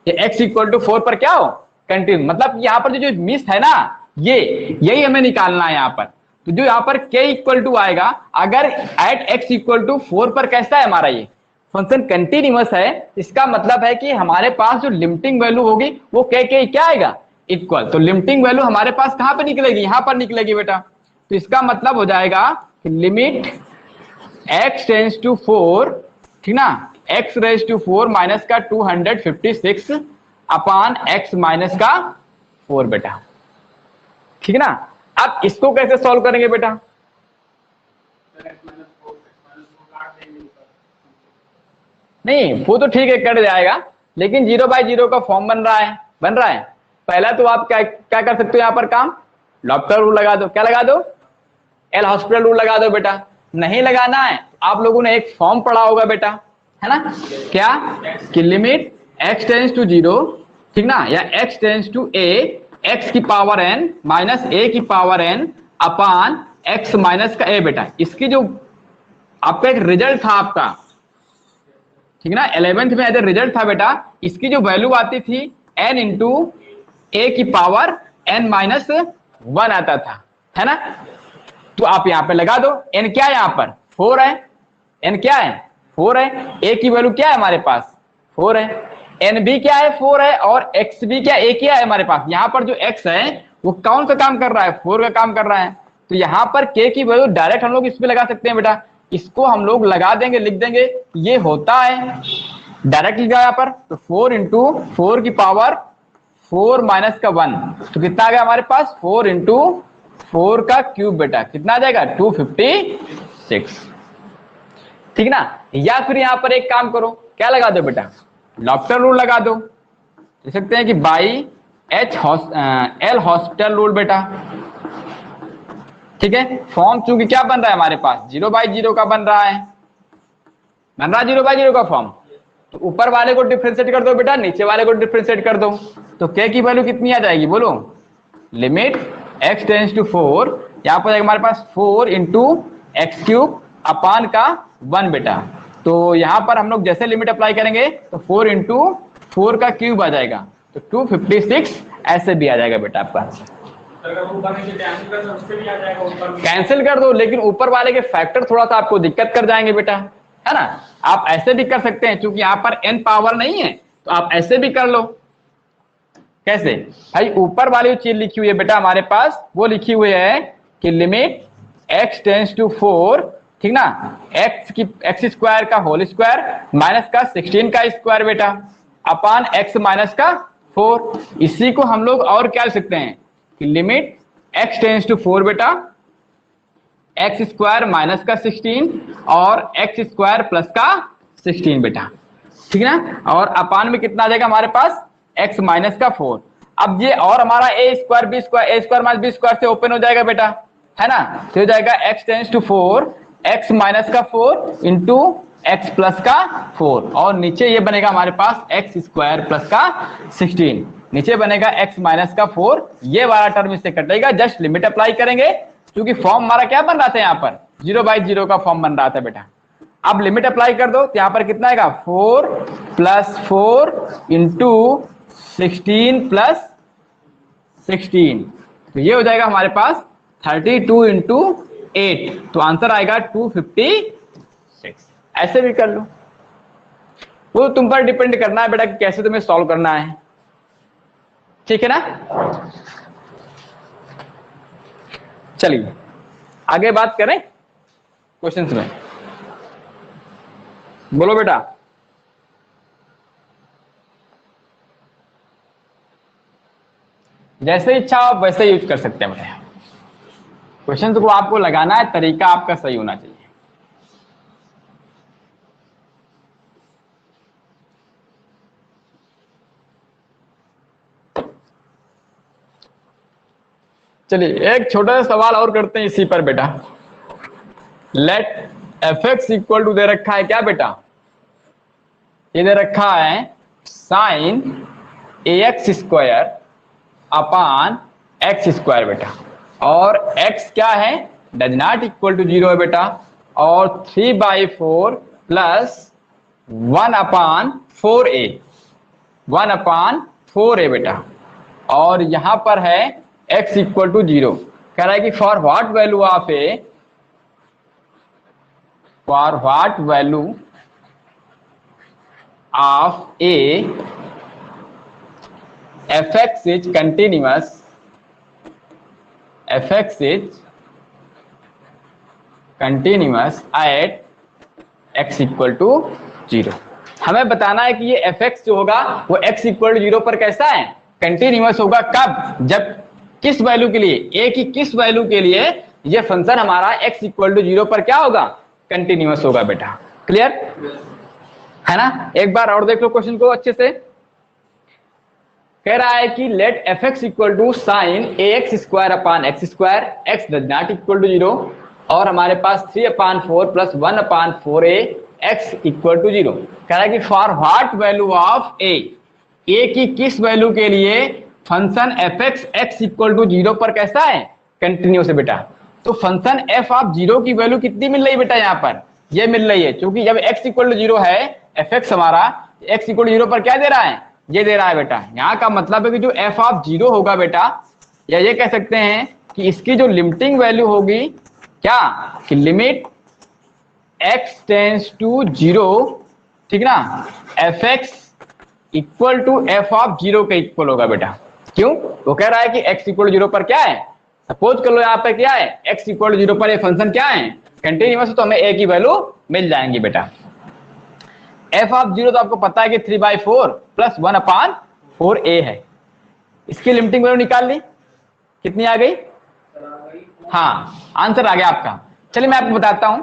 ये x इक्वल टू 4 पर क्या हो कंटिन्यू, मतलब यहाँ पर जो मिस है ना यही हमें निकालना है यहाँ पर। तो जो यहाँ पर k इक्वल टू आएगा, अगर एट x इक्वल टू 4 पर कैसा है हमारा ये फंक्शन कंटिन्यूअस है, इसका मतलब है कि हमारे पास जो लिमिटिंग वैल्यू होगी वो k क्या आएगा इक्वल, तो लिमिटिंग वैल्यू हमारे पास कहां पर निकलेगी, यहां पर निकलेगी बेटा। तो इसका मतलब हो जाएगा कि लिमिट x टेंड्स टू 4, ठीक ना, x रेज टू 4 माइनस का 256 अपान x माइनस का 4 बेटा, ठीक ना। अब इसको कैसे सॉल्व करेंगे बेटा, नहीं वो तो ठीक है कट जाएगा, लेकिन 0/0 का फॉर्म बन रहा है। पहला तो आप क्या कर सकते हो यहाँ पर काम, लॉफ्टर रूल लगा दो, क्या लगा दो, एल हॉस्पिटल रूल लगा दो बेटा। नहीं लगाना है, आप लोगों ने एक फॉर्म पढ़ा होगा बेटा, है ना, क्या कि लिमिट x टेंड्स टू 0, ठीक ना, या x tends to a, x की पावर n माइनस a की power n upon x minus का a बेटा। इसकी जो आपका एक रिजल्ट था आपका, ठीक ना, 11th में ऐसे रिजल्ट था बेटा, इसकी जो वैल्यू आती थी n इंटू a की पावर n माइनस 1 आता था, है ना। तो आप यहां पे लगा दो, n क्या है यहां पर 4 है, n क्या है 4 है, a की वैल्यू क्या है हमारे पास 4 है, n भी क्या है 4 है, और x भी क्या a क्या है हमारे पास, यहां पर जो x है वो कौन सा काम कर रहा है 4 का काम कर रहा है। तो यहां पर k की वैल्यू डायरेक्ट हम लोग इस पे लगा सकते हैं बेटा, इसको हम लोग लगा देंगे, लिख देंगे ये होता है डायरेक्ट लिखा यहाँ पर, तो 4 इंटू 4 की पावर 4 माइनस का 1, तो कितना आ गया हमारे पास 4 इंटू 4 का क्यूब बेटा, कितना आ जाएगा 256, ठीक ना। या फिर यहां पर एक काम करो, क्या लगा दो बेटा, लॉफ्टर रूल लगा दो, देख सकते हैं कि बाई एल हॉस्पिटल रूल बेटा, ठीक है। फॉर्म चूंकि क्या बन रहा है हमारे पास 0/0 का बन रहा है 0/0 का फॉर्म, तो ऊपर वाले को डिफरेंशिएट कर दो बेटा, नीचे वाले को डिफरेंशिएट कर दो, तो k की वैल्यू कितनी आ जाएगी बोलो, लिमिट x टेंड्स टू 4, यहां पर हमारे पास 4 इंटू एक्स क्यूब अपान का 1 बेटा। तो यहां पर हम लोग जैसे लिमिट अप्लाई करेंगे तो 4 इंटू 4 का क्यूब आ जाएगा, तो 256 ऐसे भी आ जाएगा बेटा आपका आंसर। कैंसिल कर दो, लेकिन ऊपर वाले के फैक्टर थोड़ा सा आपको दिक्कत कर जाएंगे बेटा, है ना। आप ऐसे भी कर सकते हैं, क्योंकि यहाँ पर n पावर नहीं है तो आप ऐसे भी कर लो। कैसे भाई, ऊपर वाली चीज लिखी हुई है बेटा हमारे पास, वो लिखी हुई है कि लिमिट x टेंस टू 4, ठीक ना, एक्स स्क्वायर का होल स्क्वायर माइनस का 16 का स्क्वायर बेटा अपान x माइनस का 4। इसी को हम लोग और क्या लिख सकते हैं कि लिमिट x टेंस टू 4 बेटा एक्स स्क्वायर माइनस का 16 और एक्स स्क्वायर प्लस का 16 बेटा, ठीक ना। और अपान में कितना आ जाएगा हमारे पास x माइनस का 4। अब ये और हमारा a square minus b square से ओपन हो जाएगा बेटा, है ना। तो हो जाएगा x tends to 4 x minus का 4 इंटू एक्स प्लस का 4, और नीचे ये बनेगा हमारे पास एक्स स्क्वायर प्लस का 16, नीचे बनेगा x माइनस का 4। ये वाला टर्म इससे कटेगा, जस्ट लिमिट अप्लाई करेंगे, क्योंकि फॉर्म हमारा क्या बन रहा था यहाँ पर 0/0 का फॉर्म बन रहा था बेटा। अब लिमिट अप्लाई कर दो तो यहाँ पर कितना आएगा 4 + 4 इंटू 16 + 16, तो ये हो जाएगा हमारे पास 32 इंटू 8, तो आंसर आएगा 256। ऐसे भी कर लो, वो तुम पर डिपेंड करना है बेटा कि कैसे तुम्हें सॉल्व करना है, ठीक है ना। चलिए आगे बात करें क्वेश्चंस में, बोलो बेटा। जैसे इच्छा आप वैसे यूज कर सकते हैं बेटा, क्वेश्चन को आपको लगाना है, तरीका आपका सही होना चाहिए। चलिए एक छोटा सा सवाल और करते हैं इसी पर बेटा। लेट fx इक्वल टू दे रखा है क्या बेटा, ये दे रखा है sine ax square upon x square बेटा, और x क्या है डज नॉट इक्वल टू 0 है बेटा, और 3/4 प्लस 1/4a बेटा, और यहां पर है x इक्वल टू 0। कह रहा है कि for what value of A, for what value of a fx is continuous, fx is continuous at x equal to 0। हमें बताना है कि ये fx जो होगा वो x इक्वल टू 0 पर कैसा है, कंटिन्यूअस होगा। कब, जब किस वैल्यू के लिए, a की किस वैल्यू के लिए ये फंक्शन हमारा x इक्वल टू 0 पर क्या होगा, कंटिन्यूअस होगा बेटा। क्लियर है ना। एक बार और देख लो क्वेश्चन को अच्छे से। कह रहा है कि let fx equal to sine ax square upon x square, x does not equal to 0, और हमारे पास 3/4 plus 1/4a x equal to 0। कह रहा है कि for what value of a की किस वैल्यू के लिए function fx x equal to 0 पर कैसा है, कंटिन्यूअस है बेटा। तो फंक्शन f ऑफ 0 की वैल्यू कितनी मिल रही है बेटा, यहाँ पर ये मिल रही है, क्योंकि जब x इक्वल टू 0 है fx हमारा x इक्वल टू 0 पर क्या दे रहा है, ये दे रहा है बेटा। यहाँ का मतलब है कि जो f ऑफ 0 होगा बेटा, या ये कह सकते हैं कि इसकी जो लिमिटिंग वैल्यू होगी क्या, कि लिमिट x टेंस टू 0, ठीक ना, fx equal to f of 0 के इक्वल होगा बेटा। क्यों, वो कह रहा है कि x इक्वल टू 0 पर क्या है, सपोज कर लो यहाँ पे क्या है, x इक्वल टू 0 पर ये फंक्शन क्या है, कंटिन्यूअस, तो हमें a की वैल्यू मिल जाएंगी बेटा। f ऑफ 0 तो आपको पता है कि 3/4 प्लस 1/4a है। इसकी लिमिटिंग वैल्यू निकाल ली, कितनी आ गई, हाँ आंसर आ गया आपका। चलिए मैं आपको बताता हूं,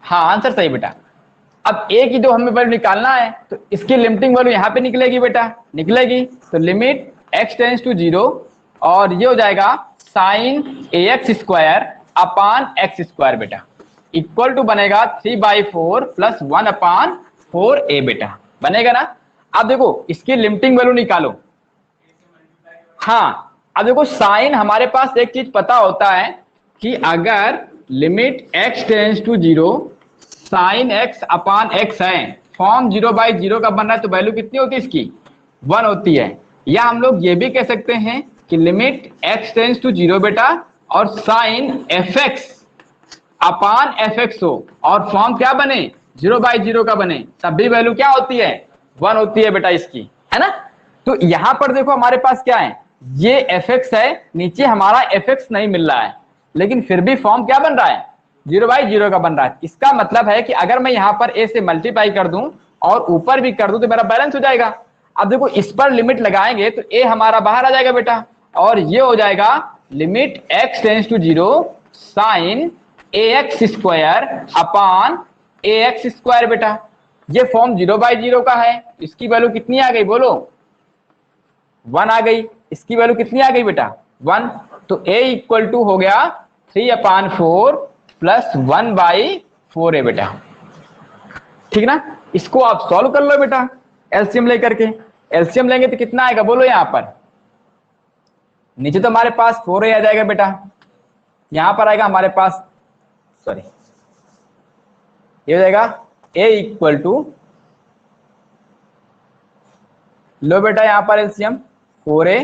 हाँ आंसर सही बेटा। अब a की जो हमें वैल्यू निकालना है, तो इसकी लिमिटिंग वैल्यू यहाँ पे निकलेगी बेटा, निकलेगी, तो लिमिट x टेंस टू 0, और ये हो जाएगा sine ax square upon x square बेटा, इक्वल टू बनेगा 3/4 प्लस 1/4a बेटा, बनेगा ना। अब देखो इसकी लिमिटिंग वैल्यू निकालो। हाँ अब देखो साइन, हमारे पास एक चीज पता होता है कि अगर limit x tends to 0 sine x upon x है, फॉर्म 0/0 का बन रहा है, तो वैल्यू कितनी होती है इसकी, 1 होती है। या हम लोग ये भी कह सकते हैं कि लिमिट x टेंस टू 0 बेटा, और साइन fx अपान fx हो, और फॉर्म क्या बने 0/0 का बने तब भी वैल्यू क्या होती है, 1 होती है बेटा इसकी, है ना। तो यहां पर देखो हमारे पास क्या है, ये fx है, नीचे हमारा fx नहीं मिल रहा है, लेकिन फिर भी फॉर्म क्या बन रहा है, 0/0 का बन रहा है। इसका मतलब है कि अगर मैं यहाँ पर a से मल्टीप्लाई कर दूं और ऊपर भी कर दूं तो मेरा बैलेंस हो जाएगा। अब देखो इस पर लिमिट लगाएंगे तो a हमारा बाहर आ जाएगा बेटा, और ये हो जाएगा limit x tends to 0 sine ax square upon ax square बेटा। ये फॉर्म 0/0 का है, इसकी वैल्यू कितनी आ गई बोलो, 1 आ गई। इसकी वैल्यू कितनी आ गई बेटा, 1। तो a इक्वल टू हो गया 3/4 प्लस 1/4 है बेटा, ठीक ना। इसको आप सॉल्व कर लो बेटा एलसीएम लेकर के। एलसीएम लेंगे तो कितना आएगा बोलो, यहां पर नीचे तो हमारे पास 4a आ जाएगा बेटा, यहां पर आएगा हमारे पास, सॉरी ये हो जाएगा a इक्वल टू, लो बेटा यहां पर एलसीएम 4a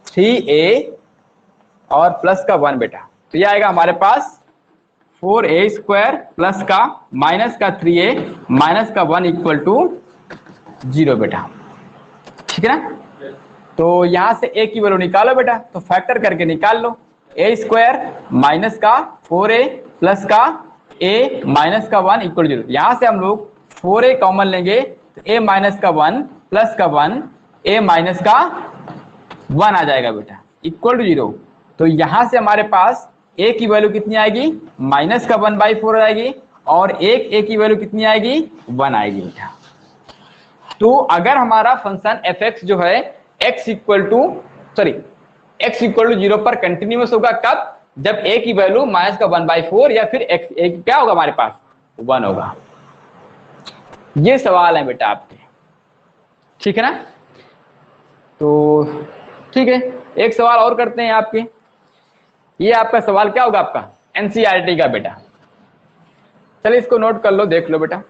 3a और प्लस का 1 बेटा, तो ये आएगा हमारे पास 4a स्क्वायर प्लस का माइनस का 3a माइनस का 1 इक्वल टू 0 बेटा, ठीक है ना। तो यहां से a की वैल्यू निकालो बेटा, तो फैक्टर करके निकाल लो, a स्क्वायर माइनस का 4a प्लस का a माइनस का 1 इक्वल 0। यहां से हम लोग 4a कॉमन लेंगे तो a माइनस का 1 प्लस का 1 a माइनस का 1 आ जाएगा बेटा इक्वल टू 0। तो यहां से हमारे पास a की वैल्यू कितनी आएगी, माइनस का 1/4 आएगी, और एक a की वैल्यू कितनी आएगी, 1 आएगी बेटा। तो अगर हमारा फंक्शन fx जो है x इक्वल टू 0 पर कंटिन्यूअस होगा, कब, जब a की वैल्यू माइनस का 1/4 या फिर x a क्या होगा हमारे पास 1 होगा। ये सवाल है बेटा आपके, ठीक है ना। तो ठीक है, एक सवाल और करते हैं आपके। ये आपका सवाल क्या होगा, आपका एनसीईआरटी का बेटा। चलिए इसको नोट कर लो, देख लो बेटा।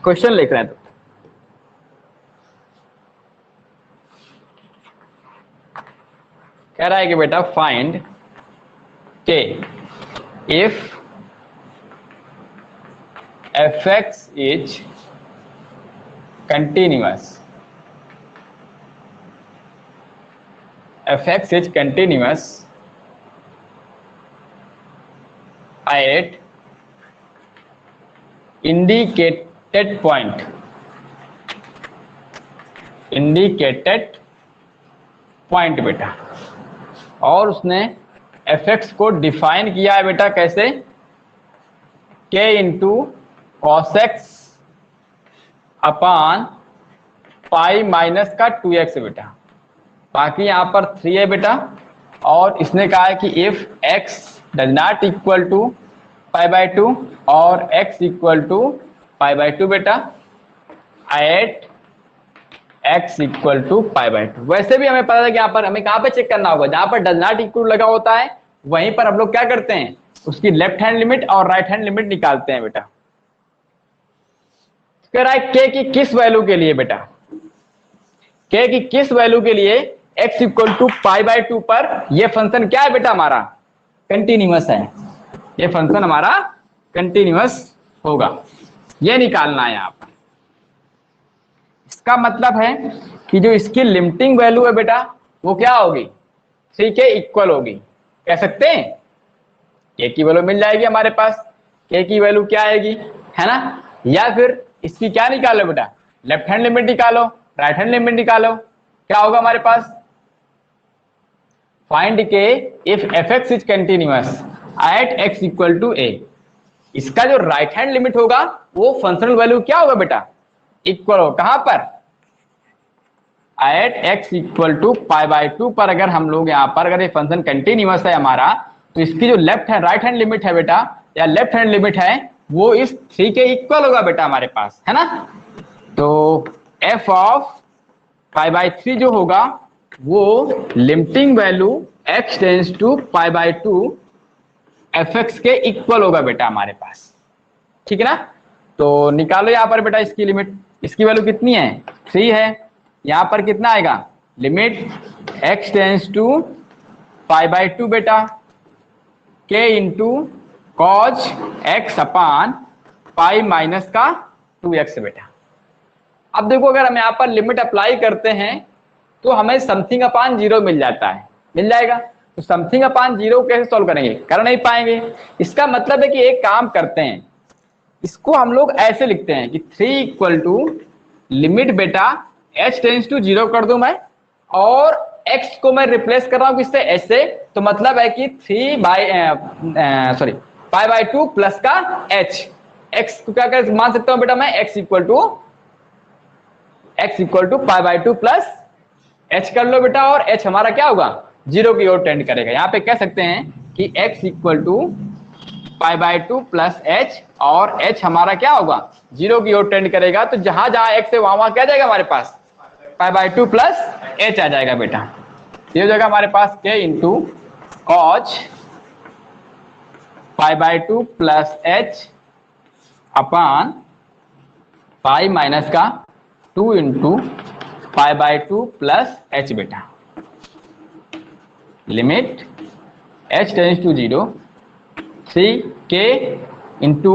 क्वेश्चन लिख रहे हैं, तो कह रहा है कि बेटा find k if fx is continuous, fx is continuous at indicated point, indicated point बेटा। और उसने fx को डिफाइन किया है बेटा कैसे, k इंटू कॉस एक्स अपान पाई माइनस का 2x बेटा, बाकी यहां पर 3 है बेटा। और इसने कहा है कि if x does not equal to π/2 और x इक्वल टू π/2 बेटा, एट x इक्वल टू π/2। वैसे भी हमें पता है कि यहाँ पर हमें कहाँ पे चेक करना होगा, जहां पर डज नॉट इक्वल लगा होता है वहीं पर हम लोग क्या करते हैं, उसकी लेफ्ट हैंड लिमिट और राइट हैंड लिमिट निकालते हैं बेटा। कह रहा है k की किस वैल्यू के लिए बेटा, k की किस वैल्यू के लिए x इक्वल टू π/2 पर यह फंक्शन क्या है बेटा, हमारा कंटिन्यूअस है, ये फंक्शन हमारा कंटिन्यूअस होगा, ये निकालना है यहाँ पर। इसका मतलब है कि जो इसकी लिमिटिंग वैल्यू है बेटा वो क्या होगी, 3 के इक्वल होगी। कह सकते हैं k की वैल्यू मिल जाएगी हमारे पास, k की वैल्यू क्या आएगी, है ना। या फिर इसकी क्या निकालो बेटा, लेफ्ट हैंड लिमिट निकालो, राइट हैंड लिमिट निकालो, क्या होगा हमारे पास, find k if fx is continuous at x equal to a। इसका जो राइट हैंड लिमिट होगा वो फंक्शनल वैल्यू क्या होगा बेटा, इक्वल हो कहां पर, एट x इक्वल टू π/2 पर। अगर हम लोग यहाँ पर अगर ये फंक्शन कंटिन्यूअस है हमारा, तो इसकी जो left hand right hand limit है बेटा, या लेफ्ट हैंड लिमिट है वो इस 3 के इक्वल होगा बेटा हमारे पास, है ना। तो f ऑफ π/3 जो होगा वो limiting value x tends to π/2 fx के इक्वल होगा बेटा हमारे पास, ठीक है ना। तो निकालो यहाँ पर बेटा इसकी लिमिट, इसकी वैल्यू कितनी है 3 है, यहाँ पर कितना आएगा लिमिट x टेंस टू π/2 बेटा k इंटू कॉज x अपान पाई माइनस का 2x बेटा। अब देखो अगर हम यहाँ पर लिमिट अप्लाई करते हैं तो हमें समथिंग अपान 0 मिल जाता है, मिल जाएगा। तो समथिंग अपान 0 कैसे सॉल्व करेंगे, कर नहीं पाएंगे। इसका मतलब है कि एक काम करते हैं, इसको हम लोग ऐसे लिखते हैं कि 3 इक्वल टू लिमिट बेटा h टेंस टू 0 कर दूं मैं, और x को मैं रिप्लेस कर रहा हूं किससे, h से। तो मतलब है कि π/2 प्लस का h, x को क्या कर मान सकता हूं बेटा मैं, x equal to π/2 plus h कर लो बेटा, और h हमारा क्या होगा 0 की ओर टेंड करेगा। यहाँ पे कह सकते हैं कि x equal to π/2 plus h, और h हमारा क्या होगा 0 की ओर टेंड करेगा। तो जहां जहां x है वहां क्या जाएगा हमारे पास π/2 प्लस h आ जाएगा बेटा। ये हो जाएगा हमारे पास k into cos π/2 plus h upon pi minus का 2 इंटू π/2 प्लस h बेटा। Limit h tends to 0 3k into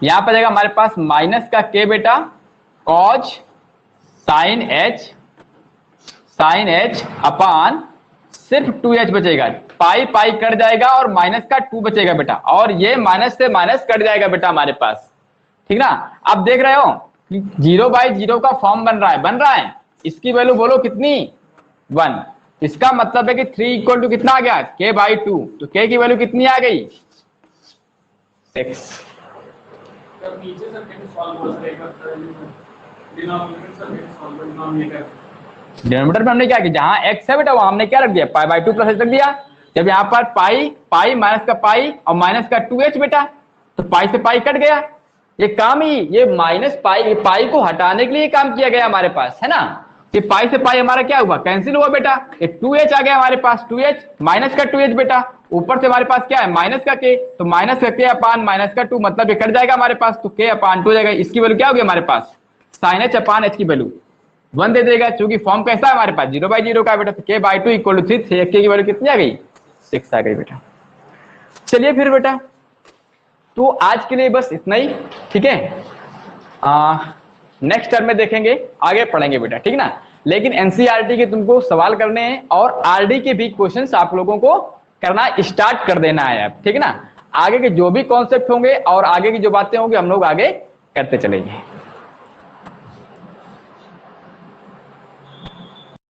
यहां पर जाएगा हमारे पास माइनस का k बेटा, कॉज साइन h अपान सिर्फ 2h बचेगा, पाई पाई कट जाएगा और माइनस का 2 बचेगा बेटा, और ये माइनस से माइनस कट जाएगा बेटा हमारे पास, ठीक ना। अब देख रहे हो कि 0/0 का फॉर्म बन रहा है, इसकी वैल्यू बोलो कितनी 1। इसका मतलब है कि 3 इक्वल टू कितना आ गया k/2, तो k की वैल्यू कितनी आ गई 6। तब नीचे सर कैसे सॉल्व हो जाएगा, डिनोमिनेटर सर कैसे सॉल्व होगा, डिनोमिनेटर डिनोमिनेटर में हमने क्या किया, जहां x है बेटा वहां हमने क्या रख दिया π/2 प्लस h रख दिया। जब यहाँ पर पाई माइनस का पाई और माइनस का 2h बेटा, तो पाई से पाई कट गया। ये काम ही ये माइनस पाई को हटाने के लिए काम किया गया हमारे पास, है ना। ये पाई से पाई हमारा क्या हुआ कैंसिल हुआ बेटा, ये 2h आ गया हमारे पास, 2h माइनस का 2h बेटा, ऊपर से हमारे पास क्या है माइनस का k, तो माइनस का k अपान माइनस का 2 मतलब ये कट जाएगा हमारे पास, तो k अपान 2 हो जाएगा। इसकी वैल्यू क्या होगी हमारे पास साइन h अपान h की वैल्यू 1 दे देगा, क्योंकि फॉर्म कैसा है हमारे पास 0/0 का बेटा। तो k/2 इक्वल टू 3, k की वैल्यू कितनी आ गई 6 आ गई बेटा। चलिए फिर बेटा, तो आज के लिए बस इतना ही, ठीक है। नेक्स्ट टर्म में देखेंगे, आगे पढ़ेंगे बेटा, ठीक ना। लेकिन एनसीईआरटी के तुमको सवाल करने हैं और आरडी के भी क्वेश्चंस आप लोगों को करना स्टार्ट कर देना है अब, ठीक है ना। आगे के जो भी कॉन्सेप्ट होंगे और आगे की जो बातें होंगी हम लोग आगे करते चलेंगे।